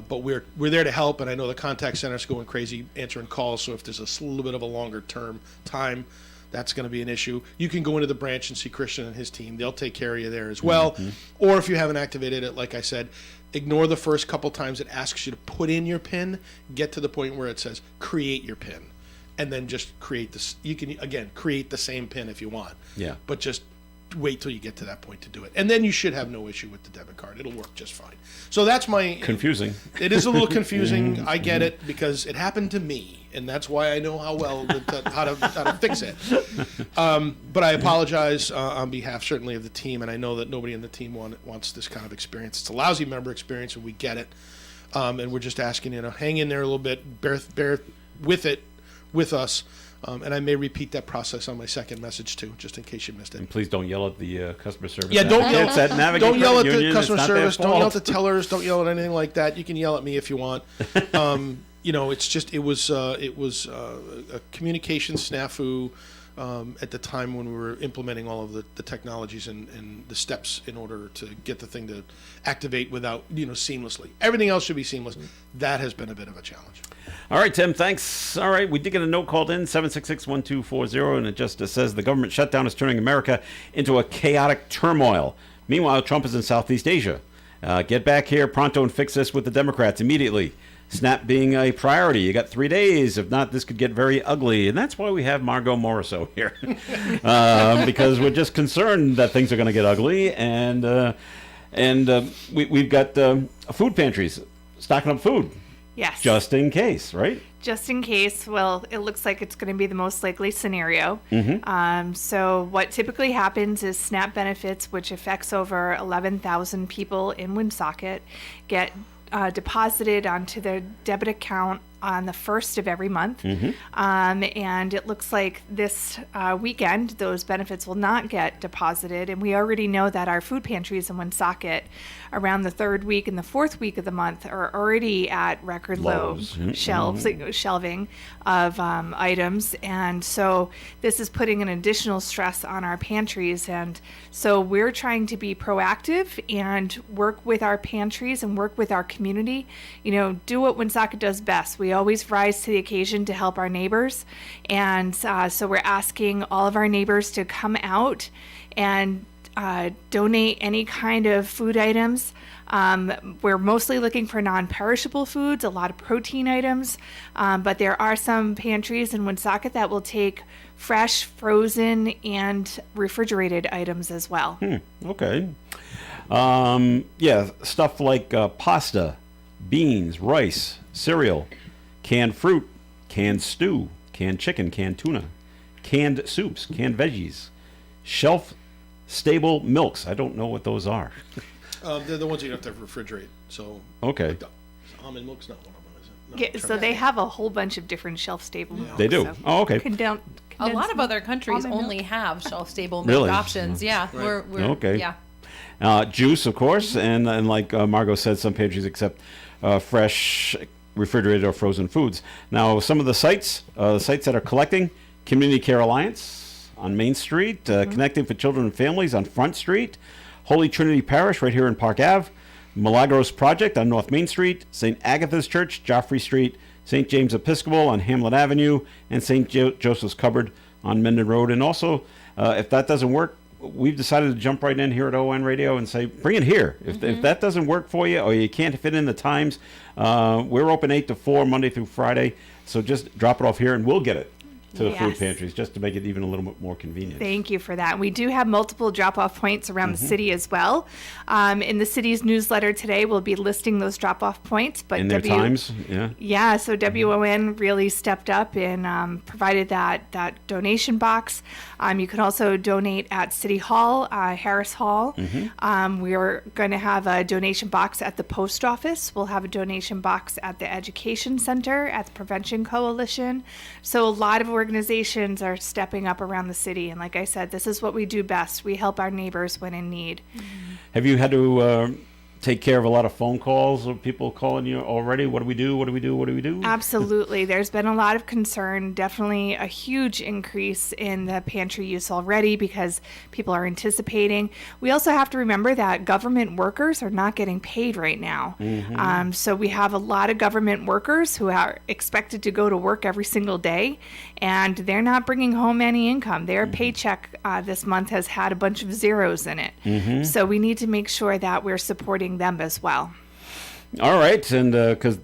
S4: But we're there to help, and I know the contact center's going crazy answering calls, so if there's a little bit of a longer term time, that's going to be an issue. You can go into the branch and see Christian and his team. They'll take care of you there as well. Mm-hmm. Or if you haven't activated it, like I said, ignore the first couple times it asks you to put in your PIN. Get to the point where it says create your PIN, and then just create this. You can, again, create the same PIN if you want.
S2: Yeah.
S4: But just wait till you get to that point to do it. And then you should have no issue with the debit card. It'll work just fine. So that's my...
S2: Confusing.
S4: It is a little confusing. I get it, because it happened to me, and that's why I know how to fix it. But I apologize on behalf, certainly, of the team, and I know that nobody in the team wants this kind of experience. It's a lousy member experience, and we get it. And we're just asking you to hang in there a little bit, bear with it with us. And I may repeat that process on my second message too, just in case you missed it.
S2: And please don't yell at the customer service.
S4: Yeah, don't yell at the customer service. Don't yell at the tellers. Don't yell at anything like that. You can yell at me if you want. It was a communication snafu at the time when we were implementing all of the technologies and the steps in order to get the thing to activate without seamlessly. Everything else should be seamless. That has been a bit of a challenge.
S2: All right, Tim, thanks. All right, we did get a note called in, 766-1240, and it just says the government shutdown is turning America into a chaotic turmoil. Meanwhile, Trump is in Southeast Asia. Get back here pronto and fix this with the Democrats immediately. SNAP being a priority. You got 3 days. If not, this could get very ugly. And that's why we have Margot Morisseau here. Because we're just concerned that things are going to get ugly. And we've got food pantries stocking up food.
S12: Yes.
S2: Just in case, right?
S12: Just in case. Well, it looks like it's going to be the most likely scenario. Mm-hmm. So what typically happens is SNAP benefits, which affects over 11,000 people in Woonsocket, get deposited onto their debit account on the first of every month. Mm-hmm. And it looks like this weekend, those benefits will not get deposited. And we already know that our food pantries in Woonsocket around the third week and the fourth week of the month are already at record low shelving of items. And so this is putting an additional stress on our pantries. And so we're trying to be proactive and work with our pantries and work with our community. Do what Woonsocket does best. We always rise to the occasion to help our neighbors. And so we're asking all of our neighbors to come out and donate any kind of food items. We're mostly looking for non-perishable foods, a lot of protein items, but there are some pantries in Woonsocket that will take fresh, frozen, and refrigerated items as well.
S2: Okay. Yeah, stuff like pasta, beans, rice, cereal, canned fruit, canned stew, canned chicken, canned tuna, canned soups, canned veggies, shelf-stable milks. I don't know what those are.
S4: They're the ones you have to refrigerate. So
S2: Okay.
S4: like almond milk's not one of them, is it? No,
S12: Yeah,
S4: I'm
S12: so
S4: trying
S12: they
S4: to-
S12: have a whole bunch of different shelf-stable milks.
S2: They do.
S12: so
S2: Oh, okay.
S3: A lot of other countries
S12: almond milk.
S3: only have shelf-stable milk
S2: Really?
S3: options. Yeah, we're
S2: Okay.
S3: yeah.
S2: Juice, of course, and like Margot said, some pantries accept fresh, refrigerated, or frozen foods. Now, some of the sites that are collecting: Community Care Alliance on Main Street, Connecting for Children and Families on Front Street, Holy Trinity Parish right here in Park Ave, Milagros Project on North Main Street, St. Agatha's Church, Joffrey Street, St. James Episcopal on Hamlet Avenue, and St. Joseph's Cupboard on Menden Road. And also, if that doesn't work, we've decided to jump right in here at ON Radio and say, bring it here. If that doesn't work for you or you can't fit in the times, we're open 8 to 4, Monday through Friday. So just drop it off here and we'll get it to the food
S12: Yes.
S2: pantries just to make it even a little bit more convenient.
S12: Thank you for that. We do have multiple drop-off points around the city as well. In the city's newsletter today, we'll be listing those drop-off points. But
S2: In their times, yeah.
S12: Yeah, so WON really stepped up and provided that donation box. You can also donate at City Hall, Harris Hall. We are going to have a donation box at the post office. We'll have a donation box at the Education Center, at the Prevention Coalition. So a lot of organizations are stepping up around the city. And like I said, this is what we do best. We help our neighbors when in need.
S2: Have you had to take care of a lot of phone calls of people calling you already? What do we do? What do we do? What do we do?
S12: Absolutely. There's been a lot of concern, definitely a huge increase in the pantry use already because people are anticipating. We also have to remember that government workers are not getting paid right now. So we have a lot of government workers who are expected to go to work every single day, and they're not bringing home any income. Their paycheck this month has had a bunch of zeros in it. So we need to make sure that we're supporting them as well.
S2: All right, and because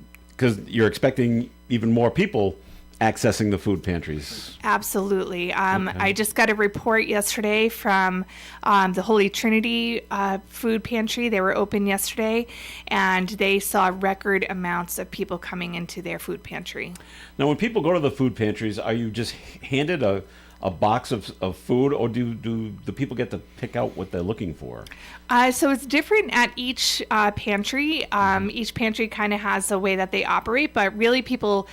S2: you're expecting even more people accessing the food pantries.
S12: Absolutely. I just got a report yesterday from the Holy Trinity food pantry. They were open yesterday, and they saw record amounts of people coming into their food pantry.
S2: Now, when people go to the food pantries, are you just handed a box of food, or do the people get to pick out what they're looking for?
S12: So it's different at each pantry. Each pantry kind of has a way that they operate, but really people,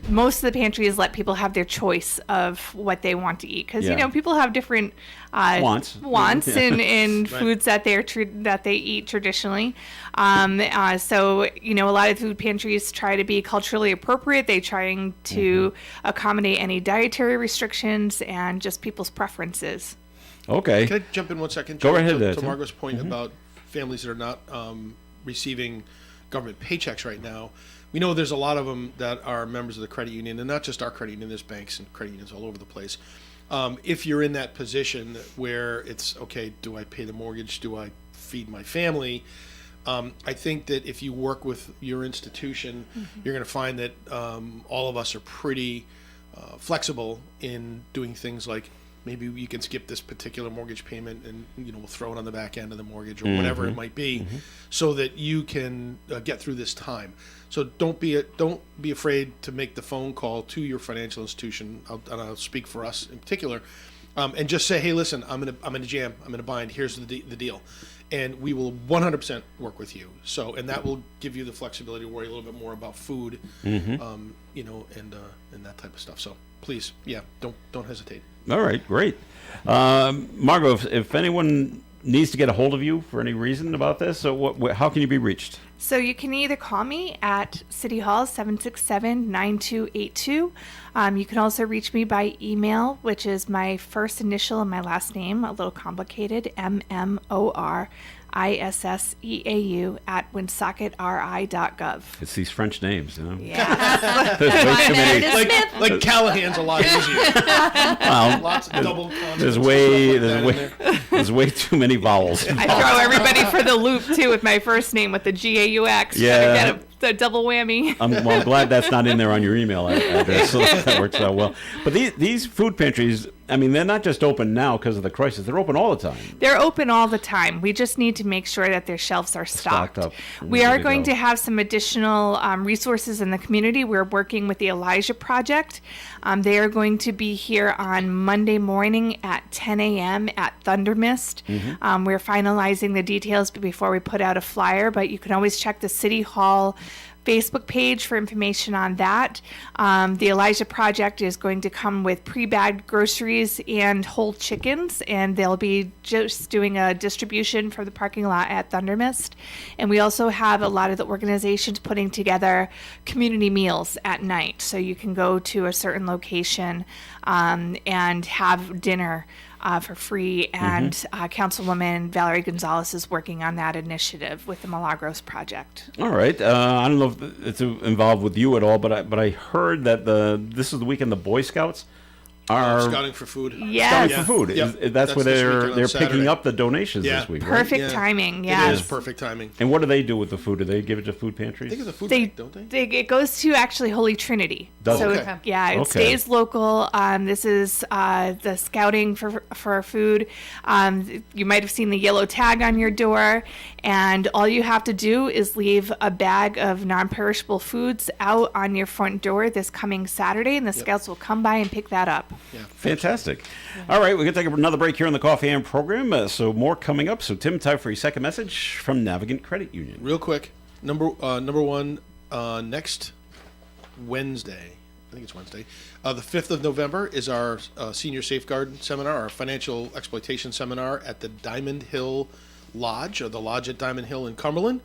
S12: most of the pantries let people have their choice of what they want to eat. Because, you know, people have different wants in foods that that they eat traditionally. So, you know, a lot of food pantries try to be culturally appropriate. They're trying to accommodate any dietary restrictions and just people's preferences.
S2: Okay.
S4: Can I jump in 1 second?
S2: Go
S4: Joe,
S2: ahead,
S4: To
S2: Tim.
S4: Margot's point about families that are not receiving government paychecks right now, we know there's a lot of them that are members of the credit union, and not just our credit union. There's banks and credit unions all over the place. If you're in that position where it's, okay, do I pay the mortgage? Do I feed my family? I think that if you work with your institution, you're going to find that all of us are pretty flexible in doing things like, maybe you can skip this particular mortgage payment and, you know, we'll throw it on the back end of the mortgage or whatever it might be, so that you can get through this time. So don't be afraid to make the phone call to your financial institution, and I'll speak for us in particular, and just say, hey, listen, I'm in a jam, I'm in a bind, here's the deal. And we will 100% work with you. So, and that will give you the flexibility to worry a little bit more about food, you know, and that type of stuff. So please, don't hesitate.
S2: All right, great. Margot, if anyone needs to get a hold of you for any reason about this, so how can you be reached?
S12: So you can either call me at City Hall 767-9282. You can also reach me by email, which is my first initial and my last name, a little complicated, MMORISSEAU@woonsocketri.gov.
S2: It's these French names, you know?
S12: Yeah.
S2: There's way too many.
S4: Like Callahan's a lot easier.
S2: Well,
S4: Lots of double consonants.
S2: there's way too many vowels.
S12: I throw everybody for the loop, too, with my first name, with the GAUX.
S2: Yeah.
S12: Get a double whammy.
S2: I'm glad that's not in there on your email address. So that works out well. But these food pantries, I mean, they're not just open now because of the crisis. They're open all the time.
S12: They're open all the time. We just need to make sure that their shelves are stocked.
S2: Up.
S12: We are going to have some additional resources in the community. We're working with the Elijah Project. They are going to be here on Monday morning at 10 a.m. at Thunder Mist. We're finalizing the details before we put out a flyer, but you can always check the City Hall Facebook page for information on that. The Elijah Project is going to come with pre-bagged groceries and whole chickens, and they'll be just doing a distribution from the parking lot at Thunder Mist. And we also have a lot of the organizations putting together community meals at night, so you can go to a certain location and have dinner for free, and Councilwoman Valerie Gonzalez is working on that initiative with the Milagros Project.
S2: All right. I don't know if it's involved with you at all, but I heard that this is the weekend the Boy Scouts are
S4: scouting for food.
S12: Yes.
S2: Scouting for food.
S4: Yep.
S2: That's where
S4: this weekend on
S2: they're
S4: Saturday.
S2: picking up the donations this week. Right?
S12: Perfect timing, yes.
S4: It is perfect timing.
S2: And what do they do with the food? Do they give it to food pantries?
S4: I think it's a food
S12: They,
S4: bank, don't they?
S12: it goes to actually Holy Trinity.
S2: Does
S12: so
S2: it?
S4: Okay.
S12: yeah, it
S2: Okay.
S12: stays local. This is the scouting for food. You might have seen the yellow tag on your door, and all you have to do is leave a bag of non-perishable foods out on your front door this coming Saturday, and the scouts will come by and pick that up.
S4: Yeah.
S2: Fantastic. All right, we're going to take another break here on the Coffee AM program. So more coming up. So Tim, time for your second message from Navigant Credit Union.
S4: Real quick, number one, next Wednesday, I think it's Wednesday, the 5th of November is our Senior Safeguard Seminar, our Financial Exploitation Seminar at the Diamond Hill Lodge, or the Lodge at Diamond Hill in Cumberland.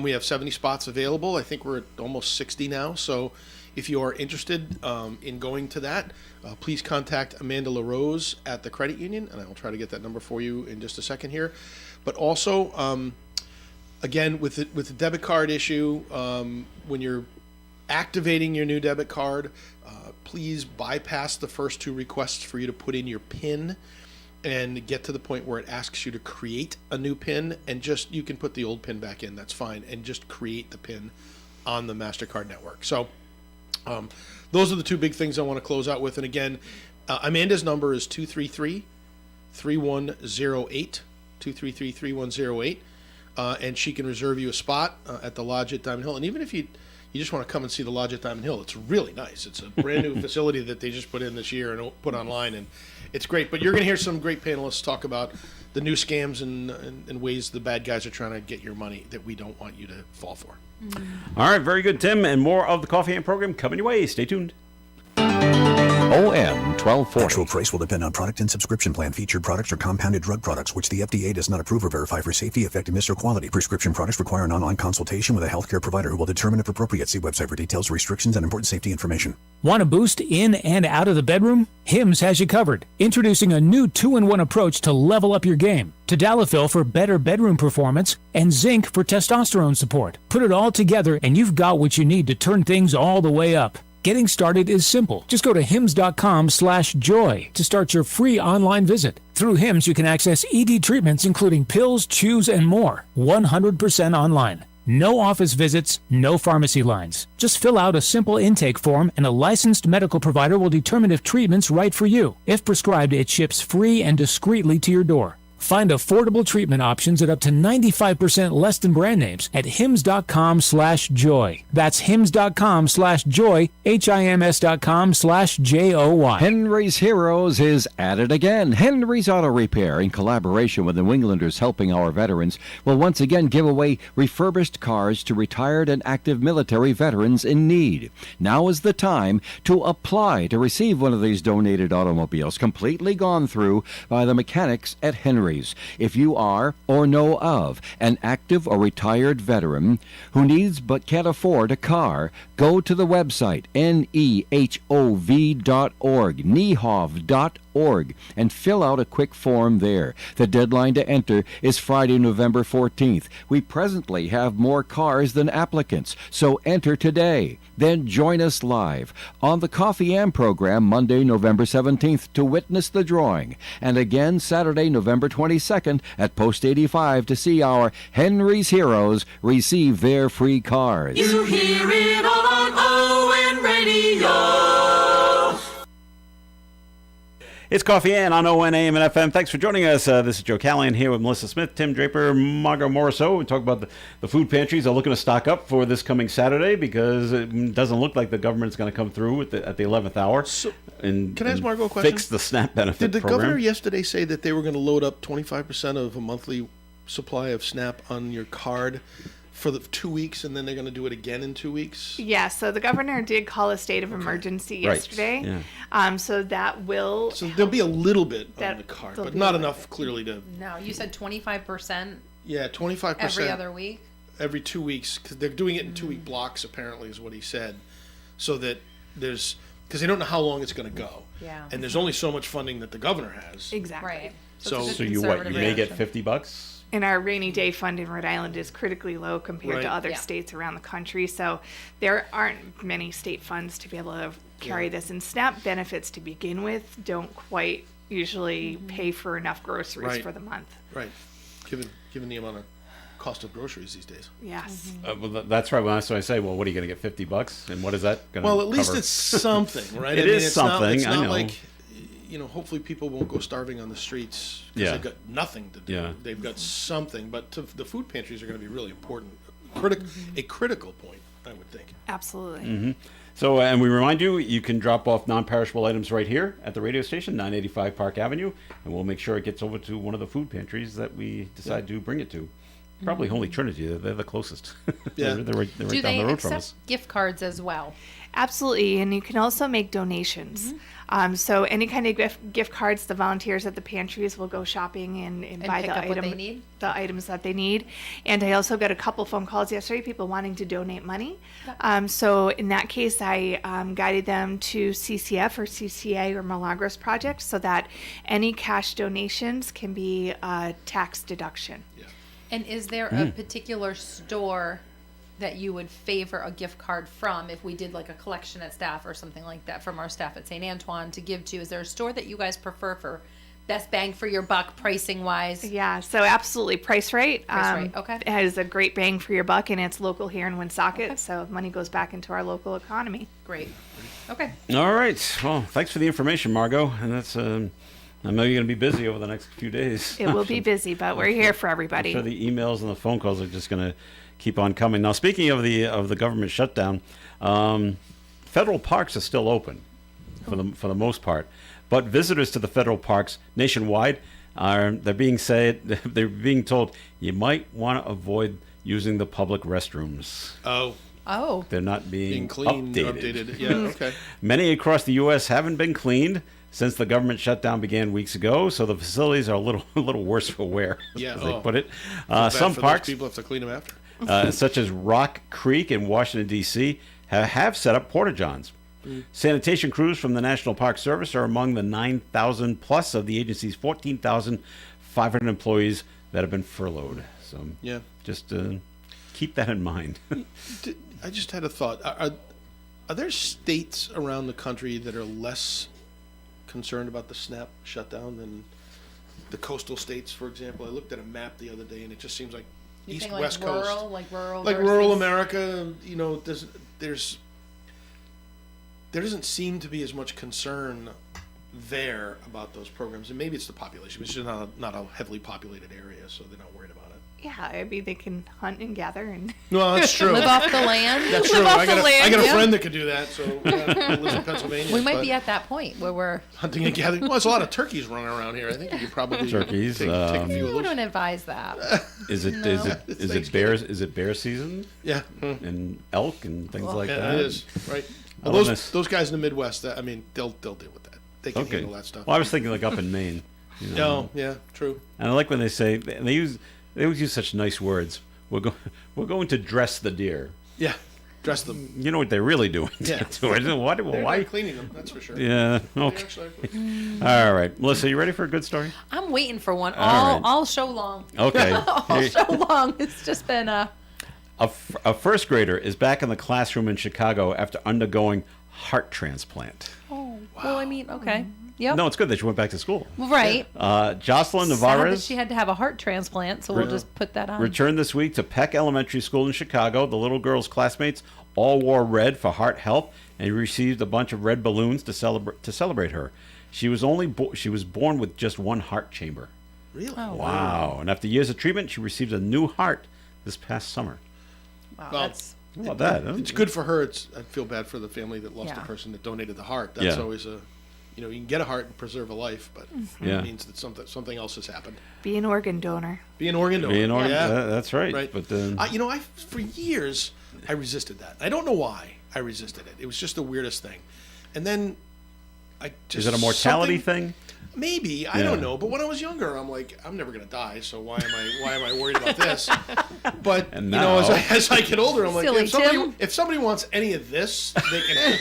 S4: We have 70 spots available. I think we're at almost 60 now. So if you are interested in going to that, please contact Amanda LaRose at the credit union, and I will try to get that number for you in just a second here. But also, again, with the debit card issue, when you're activating your new debit card, please bypass the first two requests for you to put in your PIN and get to the point where it asks you to create a new PIN, and just you can put the old PIN back in, that's fine, and just create the PIN on the MasterCard network. So those are the two big things I want to close out with. And again, Amanda's number is 233-3108, 233-3108, and she can reserve you a spot at the Lodge at Diamond Hill. And even if you just want to come and see the Lodge at Diamond Hill, it's really nice. It's a brand new facility that they just put in this year and put online, and it's great. But you're going to hear some great panelists talk about the new scams and ways the bad guys are trying to get your money that we don't want you to fall for.
S2: All right, very good, Tim. And more of the Coffee AM program coming your way. Stay tuned.
S1: OM 1240.
S13: Actual price will depend on product and subscription plan. Featured products are compounded drug products, which the FDA does not approve or verify for safety, effectiveness, or quality. Prescription products require an online consultation with a healthcare provider who will determine if appropriate. See website for details, restrictions, and important safety information.
S14: Want a boost in and out of the bedroom? Hims has you covered. Introducing a new 2-in-1 approach to level up your game. Tadalafil for better bedroom performance and zinc for testosterone support. Put it all together and you've got what you need to turn things all the way up. Getting started is simple. Just go to hims.com/joy to start your free online visit. Through Hims, you can access ED treatments including pills, chews, and more. 100% online. No office visits, no pharmacy lines. Just fill out a simple intake form and a licensed medical provider will determine if treatment's right for you. If prescribed, it ships free and discreetly to your door. Find affordable treatment options at up to 95% less than brand names at hims.com/joy. That's hims.com/joy, hims.com/joy.
S1: Henry's Heroes is at it again. Henry's Auto Repair, in collaboration with the New Englanders Helping Our Veterans, will once again give away refurbished cars to retired and active military veterans in need. Now is the time to apply to receive one of these donated automobiles, completely gone through by the mechanics at Henry's. If you are or know of an active or retired veteran who needs but can't afford a car, go to the website nehov.org, nehov.org, and fill out a quick form there. The deadline to enter is Friday, November 14th. We presently have more cars than applicants, so enter today. Then join us live on the Coffee Am program Monday, November 17th to witness the drawing, and again Saturday, November 22nd at Post 85 to see our Henry's Heroes receive their free cars.
S10: You hear it all on ON Radio.
S2: It's Coffee In on WOON AM and FM. Thanks for joining us. This is Joe Callahan here with Melissa Smith, Tim Draper, Margot Morisseau. We talk about the food pantries are looking to stock up for this coming Saturday because it doesn't look like the government's going to come through at the 11th hour.
S4: So,
S2: and
S4: can I ask Margot a question?
S2: Fix the SNAP benefit
S4: Did the
S2: program.
S4: governor yesterday say that they were going to load up 25% of a monthly supply of SNAP on your card for the 2 weeks, and then they're going to do it again in 2 weeks?
S12: Yeah, so the governor did call a state of emergency yesterday.
S2: Right. Yeah.
S12: So that will.
S4: So there'll be a little bit on
S12: That-
S4: the card,
S12: there'll
S4: but
S12: be
S4: not
S12: a
S4: enough clearly to.
S3: No, you said 25%
S4: Yeah, 25%
S3: every other week.
S4: every 2 weeks, because they're doing it in 2 week blocks. Apparently, is what he said, so that there's because they don't know how long it's going to go.
S3: Yeah.
S4: And there's only so much funding that the governor has.
S12: Exactly.
S3: Right.
S4: So-
S3: it's a
S2: So
S3: good
S2: you
S3: conservative
S2: may get
S3: reaction.
S2: $50?
S12: And our rainy day fund in Rhode Island is critically low compared to
S4: Right.
S12: other
S3: Yeah.
S12: states around the country. So there aren't many state funds to be able to carry this. And SNAP benefits to begin with don't quite usually pay for enough groceries
S4: Right.
S12: for the month.
S4: Right. Given the amount of cost of groceries these days.
S12: Yes.
S2: Well, that's right. Well, so I say, well, what are you going to get, $50? And what is that going to
S4: Well, at least
S2: cover?
S4: it's something, right?
S2: It is
S4: it's
S2: something,
S4: Not, it's
S2: I
S4: not
S2: know.
S4: like, hopefully people won't go starving on the streets because
S2: Yeah.
S4: they've got nothing to do.
S2: Yeah.
S4: They've got something, but the food pantries are going to be really important. A critical point, I would think.
S12: Absolutely.
S2: So, and we remind you, you can drop off non-perishable items right here at the radio station, 985 Park Avenue, and we'll make sure it gets over to one of the food pantries that we decide to bring it to. Probably Holy Trinity. They're the closest.
S4: Yeah.
S2: they're right
S3: Do
S2: down
S3: they
S2: the road from
S3: accept
S2: us.
S3: gift cards as well?
S12: Absolutely, and you can also make donations. So any kind of gift cards, the volunteers at the pantries will go shopping and buy
S3: pick
S12: the
S3: up what they need?
S12: the items that they need. And I also got a couple phone calls yesterday, people wanting to donate money. So in that case, I guided them to CCF or CCA or Milagros Project so that any cash donations can be a tax deduction.
S3: And is there a particular store that you would favor a gift card from if we did like a collection at staff or something like that from our staff at St. Antoine to give to? Is there a store that you guys prefer for best bang for your buck pricing wise?
S12: Yeah, so absolutely. Price Right.
S3: Price Right, okay.
S12: It has a great bang for your buck, and it's local here in Woonsocket, so money goes back into our local economy.
S3: Great. Okay.
S2: All right. Well, thanks for the information, Margot. And that's, I know you're going to be busy over the next few days.
S12: It will be busy, but we're here for
S2: I'm
S12: everybody.
S2: sure the emails and the phone calls are just going to keep on coming. Now, speaking of the government shutdown, federal parks are still open for the most part, but visitors to the federal parks nationwide they're being told you might want to avoid using the public restrooms.
S3: Oh.
S2: They're not being
S4: cleaned,
S2: updated.
S4: Yeah, okay.
S2: Many across the U.S. haven't been cleaned since the government shutdown began weeks ago, so the facilities are a little worse for wear,
S4: Yeah,
S2: as they
S4: oh.
S2: put it.
S4: Bad
S2: Some
S4: for
S2: parks,
S4: those people have to clean them after.
S2: such as Rock Creek in Washington, D.C., have set up porta-johns. Sanitation crews from the National Park Service are among the 9,000 plus of the agency's 14,500 employees that have been furloughed. So
S4: Yeah.
S2: just keep that in mind.
S4: I just had a thought. Are there states around the country that are less concerned about the SNAP shutdown than the coastal states, for example? I looked at a map the other day, and it just seems like
S3: You
S4: East
S3: think
S4: West
S3: like rural,
S4: Coast,
S3: like rural,
S4: like
S3: versus-
S4: rural America. There doesn't seem to be as much concern there about those programs, and maybe it's the population. It's just not a heavily populated area, so they're not worried about it.
S12: Yeah, I mean, they can hunt and gather and
S4: No, that's true.
S3: Live off the land.
S4: That's
S12: Live
S4: true.
S12: off
S4: I got
S12: the land,
S4: I got a
S12: yeah.
S4: friend that could do that. So who lives in Pennsylvania.
S3: We might
S4: but
S3: be at that point where we're.
S4: hunting and gathering. Well, there's a lot of turkeys running around here. I think you could probably
S2: Turkeys,
S4: take a few
S3: I
S4: of those.
S3: wouldn't advise that.
S2: Is it
S3: No.
S2: is it bears? Is it bear season?
S4: Yeah.
S2: And elk and things like
S4: Yeah,
S2: that.
S4: it is right.
S2: I
S4: Well,
S2: love
S4: those guys in the Midwest, they'll deal with that. They can
S2: Okay.
S4: handle that stuff.
S2: Well, I was thinking like up in Maine. You know?
S4: Oh, yeah, true.
S2: And I like when they say they always use such nice words. We're going to dress the deer.
S4: Yeah, dress them.
S2: You know what they're really doing?
S4: Yeah.
S2: to it. What?
S4: They're
S2: Why?
S4: not cleaning them, that's for sure.
S2: Yeah.
S4: They
S2: Okay.
S4: actually-
S2: All right, Melissa, you ready for a good story?
S3: I'm waiting for one
S2: All right.
S3: all show long.
S2: Okay.
S3: all
S2: Here-
S3: show long. It's just been
S2: A first grader is back in the classroom in Chicago after undergoing heart transplant.
S3: Oh, well, I mean, okay. Yep.
S2: No, it's good that she went back to school.
S3: Right.
S2: Jocelyn
S3: Sad that
S2: Navarez
S3: she had to have a heart transplant, so we'll just put that on.
S2: returned this week to Peck Elementary School in Chicago. The little girl's classmates all wore red for heart health and received a bunch of red balloons to celebrate her. She was she was born with just one heart chamber.
S4: Really?
S3: Oh,
S2: Wow. And after years of treatment, she received a new heart this past summer.
S3: Wow,
S4: Well,
S3: that's
S2: How about that?
S4: It's good for her. I feel bad for the family that lost
S3: Yeah.
S4: the person that donated the heart. That's
S2: Yeah.
S4: always you can get a heart and preserve a life, but
S2: Yeah.
S4: it means that something else has happened.
S12: Be an organ donor.
S4: Be an organ donor.
S2: Being organ,
S4: Yeah.
S2: that's right.
S4: Right.
S2: But then,
S4: I for years I resisted that. I don't know why I resisted it. It was just the weirdest thing. And then I just
S2: is it a mortality
S4: something-
S2: thing?
S4: Maybe I
S2: Yeah.
S4: don't know. But when I was younger, I'm like, I'm never gonna die, so why am I worried about this? But
S2: And
S4: you know,
S2: now-
S4: as I get older, I'm like,
S3: Silly
S4: if somebody wants any of this, they can have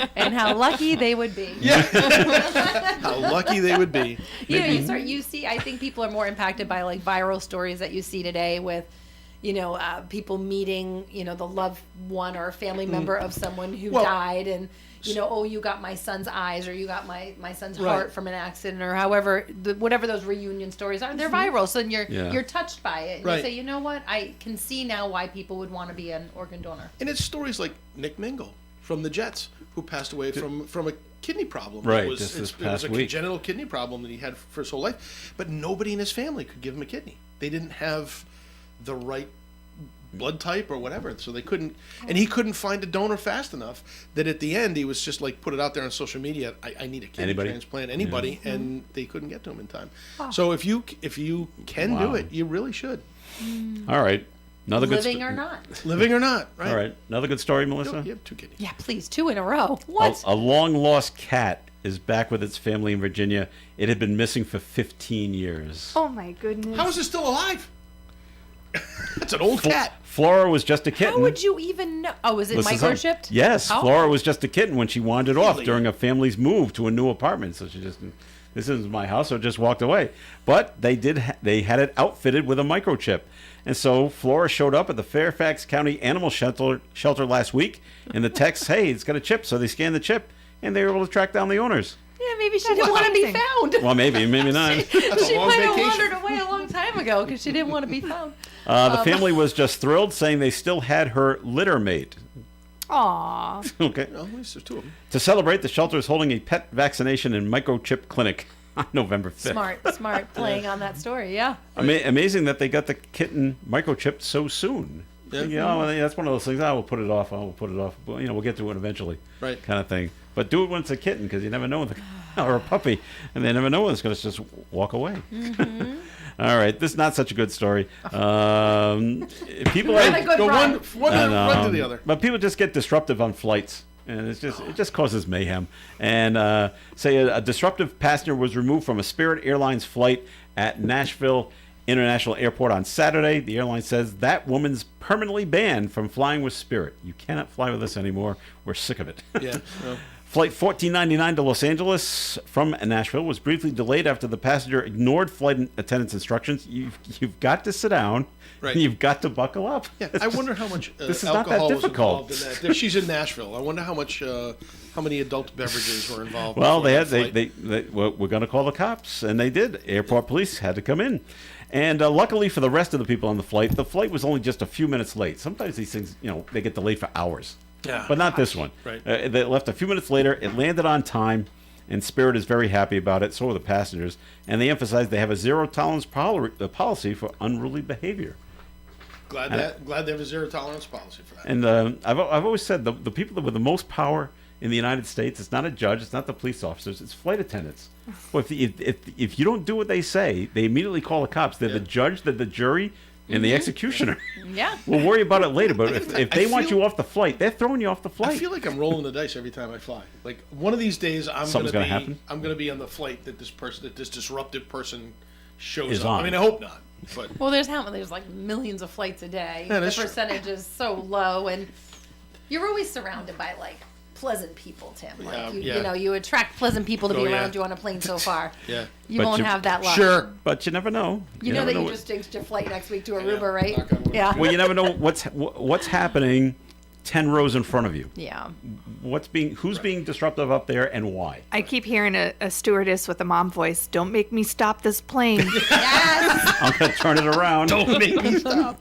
S4: it.
S3: and how lucky they would be.
S4: How lucky they would be.
S3: You see, I think people are more impacted by like viral stories that you see today with, people meeting, the loved one or family member of someone who
S4: Well-
S3: died, and oh, you got my son's eyes, or you got my son's
S4: Right.
S3: heart from an accident, or however, whatever those reunion stories are, they're viral. So then
S2: Yeah.
S3: you're touched by it. And
S4: Right.
S3: you say, you know what, I can see now why people would want to be an organ donor.
S4: And it's stories like Nick Mingle from the Jets, who passed away from a kidney problem.
S2: Right,
S4: It was,
S2: just this
S4: it was
S2: past
S4: a
S2: week.
S4: congenital kidney problem that he had for his whole life. But nobody in his family could give him a kidney. They didn't have the right blood type or whatever, so they couldn't. And he couldn't find a donor fast enough that at the end he was just like put it out there on social media. I need a kidney
S2: Anybody?
S4: transplant. Anybody, and they couldn't get to him in time. So if you can do
S2: Wow.
S4: it, you really should.
S2: All right. Another good
S3: Living or not.
S4: Living or not, right?
S2: All right. Another good story, Melissa.
S4: You have 2 kidneys.
S3: Yeah, please, 2 in a row. What?
S2: A long lost cat is back with its family in Virginia. It had been missing for 15 years.
S12: Oh my goodness.
S4: How is it still alive? It's an old cat.
S2: Flora was just a kitten.
S3: How would you even know? Oh, is it
S2: Listen, son.
S3: microchipped?
S2: Yes,
S3: Oh.
S2: Flora was just a kitten when she wandered off
S4: Really?
S2: during a family's move to a new apartment. So she just, this isn't my house, so just walked away. But they had it outfitted with a microchip. And so Flora showed up at the Fairfax County Animal Shelter last week, and the text, hey, it's got a chip. So they scanned the chip, and they were able to track down the owners.
S3: Yeah, maybe she didn't want to be found.
S2: Well, maybe not.
S4: That's
S3: She
S4: a long
S3: might have
S4: vacation.
S3: wandered away a long time ago because she didn't want to be found.
S2: The family was just thrilled, saying they still had her litter mate.
S12: Aw.
S2: Okay.
S4: Well, at least there's 2 of them.
S2: To celebrate, the shelter is holding a pet vaccination and microchip clinic on November 5th.
S3: Smart playing on that story, yeah.
S2: Amazing that they got the kitten microchipped so soon.
S4: Yeah.
S2: That's one of those things. We'll put it off. We'll put it off. But, we'll get to it eventually.
S4: Right.
S2: Kind of thing. But do it when it's a kitten, because you never know when or a puppy, and they never know when it's going to just walk away.
S3: Mm-hmm.
S2: All right, this is not such a good story. People
S3: Not a good
S4: Go
S3: run.
S4: one to the other.
S2: but people just get disruptive on flights, and it just causes mayhem. And say a disruptive passenger was removed from a Spirit Airlines flight at Nashville International Airport on Saturday. The airline says that woman's permanently banned from flying with Spirit. You cannot fly with us anymore. We're sick of it.
S4: Yeah. Well,
S2: Flight 1499 to Los Angeles from Nashville was briefly delayed after the passenger ignored flight attendant's instructions. You've got to sit down.
S4: Right.
S2: And you've got to buckle up.
S4: yeah. I wonder how much
S2: This is not
S4: alcohol
S2: that
S4: was
S2: difficult.
S4: involved in that. She's in Nashville. I wonder how many adult beverages were involved.
S2: Well,
S4: before
S2: they
S4: that flight.
S2: they we're going to call the cops, and they did. Airport police had to come in. And luckily for the rest of the people on the flight was only just a few minutes late. Sometimes these things, they get delayed for hours.
S4: Yeah.
S2: But not this one.
S4: Right.
S2: They left a few minutes later. It landed on time, and Spirit is very happy about it. So are the passengers. And they emphasize they have a zero-tolerance policy for unruly behavior.
S4: Glad they have a zero tolerance policy for that.
S2: And I've always said the people with the most power in the United States, it's not a judge, it's not the police officers, it's flight attendants. Well, if you don't do what they say, they immediately call the cops. They're the judge, they're the jury, and the executioner.
S3: Yeah.
S2: We'll worry about it later, but if they want
S4: feel-
S2: you off the flight, they're throwing you off the
S4: I
S2: flight.
S4: feel like I'm rolling the dice every time I fly. Like one of these days,
S2: Something's gonna happen?
S4: I'm gonna be on the flight that this disruptive person shows
S2: Is
S4: up.
S2: on.
S4: I mean, I hope not. But
S3: Well, there's like millions of flights a day.
S4: Yeah,
S3: The
S4: that's true.
S3: percentage is so low, and you're always surrounded by like pleasant people, Tim. Like
S4: Yeah,
S3: you,
S4: yeah.
S3: you attract pleasant people to be
S4: Oh, yeah.
S3: around you on a plane so far.
S4: yeah,
S3: You
S2: But
S3: won't
S2: you-
S3: have that luck.
S4: sure.
S2: But you never know.
S3: You know
S2: never
S3: that you
S2: what-
S3: just jinxed your flight next week to Aruba, right?
S4: knock on wood.
S3: Yeah.
S2: Well, you never know what's happening 10 rows in front of you.
S3: Yeah.
S2: Who's being disruptive up there and why?
S12: I keep hearing a stewardess with a mom voice, "Don't make me stop this plane."
S3: Yes.
S2: I'm going to turn it around.
S4: Don't make me stop.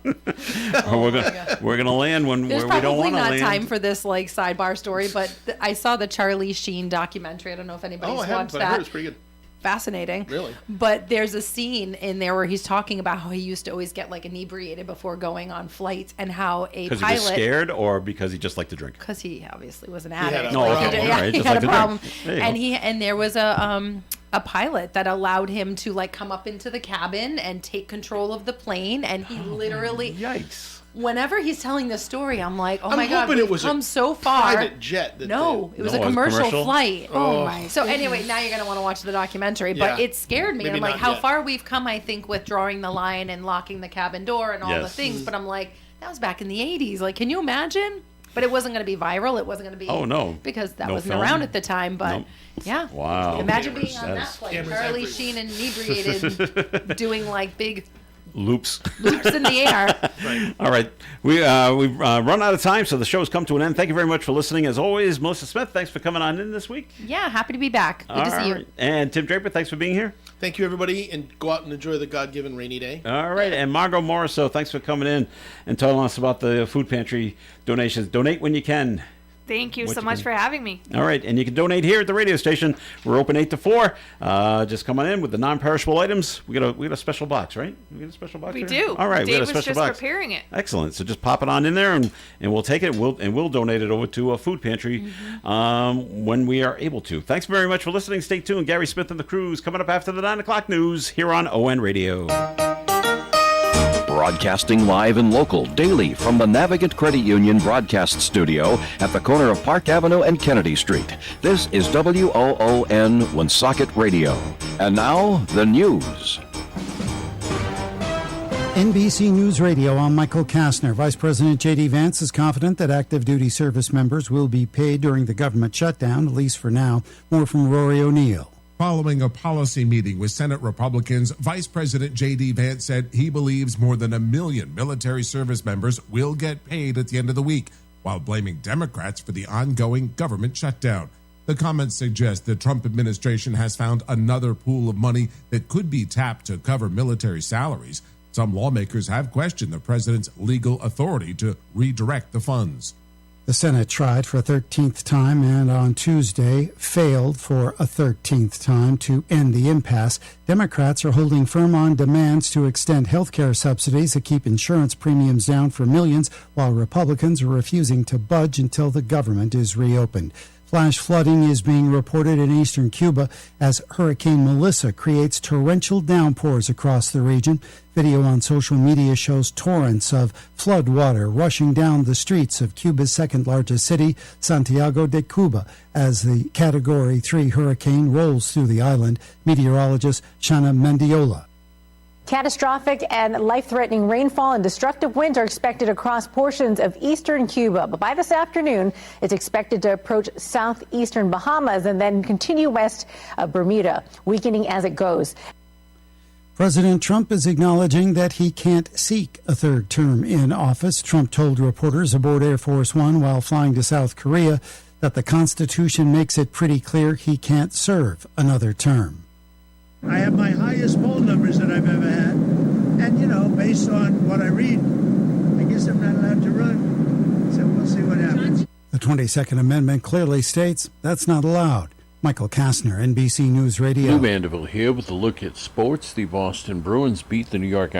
S2: We're gonna land where we don't want to land.
S3: There's probably not time for this like sidebar story, but I saw the Charlie Sheen documentary. I don't know if anybody's
S4: I haven't,
S3: watched
S4: but
S3: that.
S4: I heard it's pretty good.
S3: Fascinating.
S4: Really?
S3: But there's a scene in there where he's talking about how he used to always get like inebriated before going on flights, and how a
S2: Because
S3: pilot,
S2: he was scared, or because he just liked to drink?
S3: because he obviously was an
S4: had
S3: addict.
S4: a problem.
S2: Okay.
S3: Yeah,
S2: All right,
S3: he
S2: just
S3: had
S2: like
S3: a
S2: to
S3: problem,
S2: drink. There you go.
S3: and there was a pilot that allowed him to like come up into the cabin and take control of the plane, and he literally.
S2: Yikes.
S3: Whenever he's telling the story, I'm like, oh
S4: I'm
S3: my god,
S4: hoping
S3: we've
S4: it was a
S3: come so far.
S4: private jet that
S3: No, it was
S2: No,
S3: a
S2: it was
S3: commercial
S2: commercial?
S3: flight.
S4: Oh.
S3: my! So anyway, now you're gonna want to watch the documentary. But
S4: Yeah.
S3: it scared me.
S4: Maybe
S3: I'm like,
S4: not
S3: how
S4: yet.
S3: far we've come, I think, with drawing the line and locking the cabin door and all the
S2: Yes.
S3: things. But I'm like, that was back in the '80s. Like, can you imagine? But it wasn't going to be viral. It wasn't going to be.
S2: Oh, no.
S3: Because that
S2: No
S3: wasn't
S2: film?
S3: around at the time. But
S2: Nope.
S3: yeah.
S2: Wow.
S3: Imagine
S4: Cameras.
S3: being on
S2: That
S3: that
S2: is-
S3: flight.
S4: Cameras
S3: Charlie
S4: everywhere.
S3: Sheen inebriated, doing like big
S2: Loops.
S3: loops in the air.
S2: All right. We've run out of time, so the show's come to an end. Thank you very much for listening. As always, Melissa Smith, thanks for coming on in this week.
S3: Yeah, happy to be back. Good to see you.
S2: All right. And Tim Draper, thanks for being here.
S4: Thank you, everybody, and go out and enjoy the God-given rainy day.
S2: All right. And Margot Morrisseau, thanks for coming in and telling us about the food pantry donations. Donate when you can.
S12: Thank you
S2: What
S12: so
S2: you
S12: much
S2: can-
S12: for having me.
S2: All right, and you can donate here at the radio station. We're open 8 to 4. Just come on in with the non-perishable items. We got a special box, right? We got a special box.
S12: We
S2: here?
S12: do.
S2: All right, we
S12: Dave
S2: got a
S12: was
S2: special
S12: just
S2: box.
S12: preparing it.
S2: Excellent. So just pop it on in there, and we'll take it. We'll donate it over to a food pantry when we are able to. Thanks very much for listening. Stay tuned. Gary Smith and the Cruise coming up after the 9 o'clock news here on ON Radio.
S1: Broadcasting live and local daily from the Navigant Credit Union broadcast studio at the corner of Park Avenue and Kennedy Street. This is WOON Woonsocket Radio. And now, the news.
S15: NBC News Radio, I'm Michael Kastner. Vice President J.D. Vance is confident that active duty service members will be paid during the government shutdown, at least for now. More from Rory O'Neill.
S16: Following a policy meeting with Senate Republicans, Vice President J.D. Vance said he believes more than 1 million military service members will get paid at the end of the week, while blaming Democrats for the ongoing government shutdown. The comments suggest the Trump administration has found another pool of money that could be tapped to cover military salaries. Some lawmakers have questioned the president's legal authority to redirect the funds.
S15: The Senate tried for a 13th time and on Tuesday failed for a 13th time to end the impasse. Democrats are holding firm on demands to extend health care subsidies that keep insurance premiums down for millions, while Republicans are refusing to budge until the government is reopened. Flash flooding is being reported in eastern Cuba as Hurricane Melissa creates torrential downpours across the region. Video on social media shows torrents of flood water rushing down the streets of Cuba's second largest city, Santiago de Cuba, as the Category 3 hurricane rolls through the island. Meteorologist Shana Mendiola.
S17: Catastrophic and life-threatening rainfall and destructive winds are expected across portions of eastern Cuba. But by this afternoon, it's expected to approach southeastern Bahamas and then continue west of Bermuda, weakening as it goes.
S15: President Trump is acknowledging that he can't seek a third term in office. Trump told reporters aboard Air Force One while flying to South Korea that the Constitution makes it pretty clear he can't serve another term.
S18: I have my highest poll numbers that I've ever had. And, you know, based on what I read, I guess I'm not allowed to run. So we'll see what happens.
S15: The 22nd Amendment clearly states that's not allowed. Michael Kastner, NBC News Radio.
S19: Lou Vanderbilt here with a look at sports. The Boston Bruins beat the New York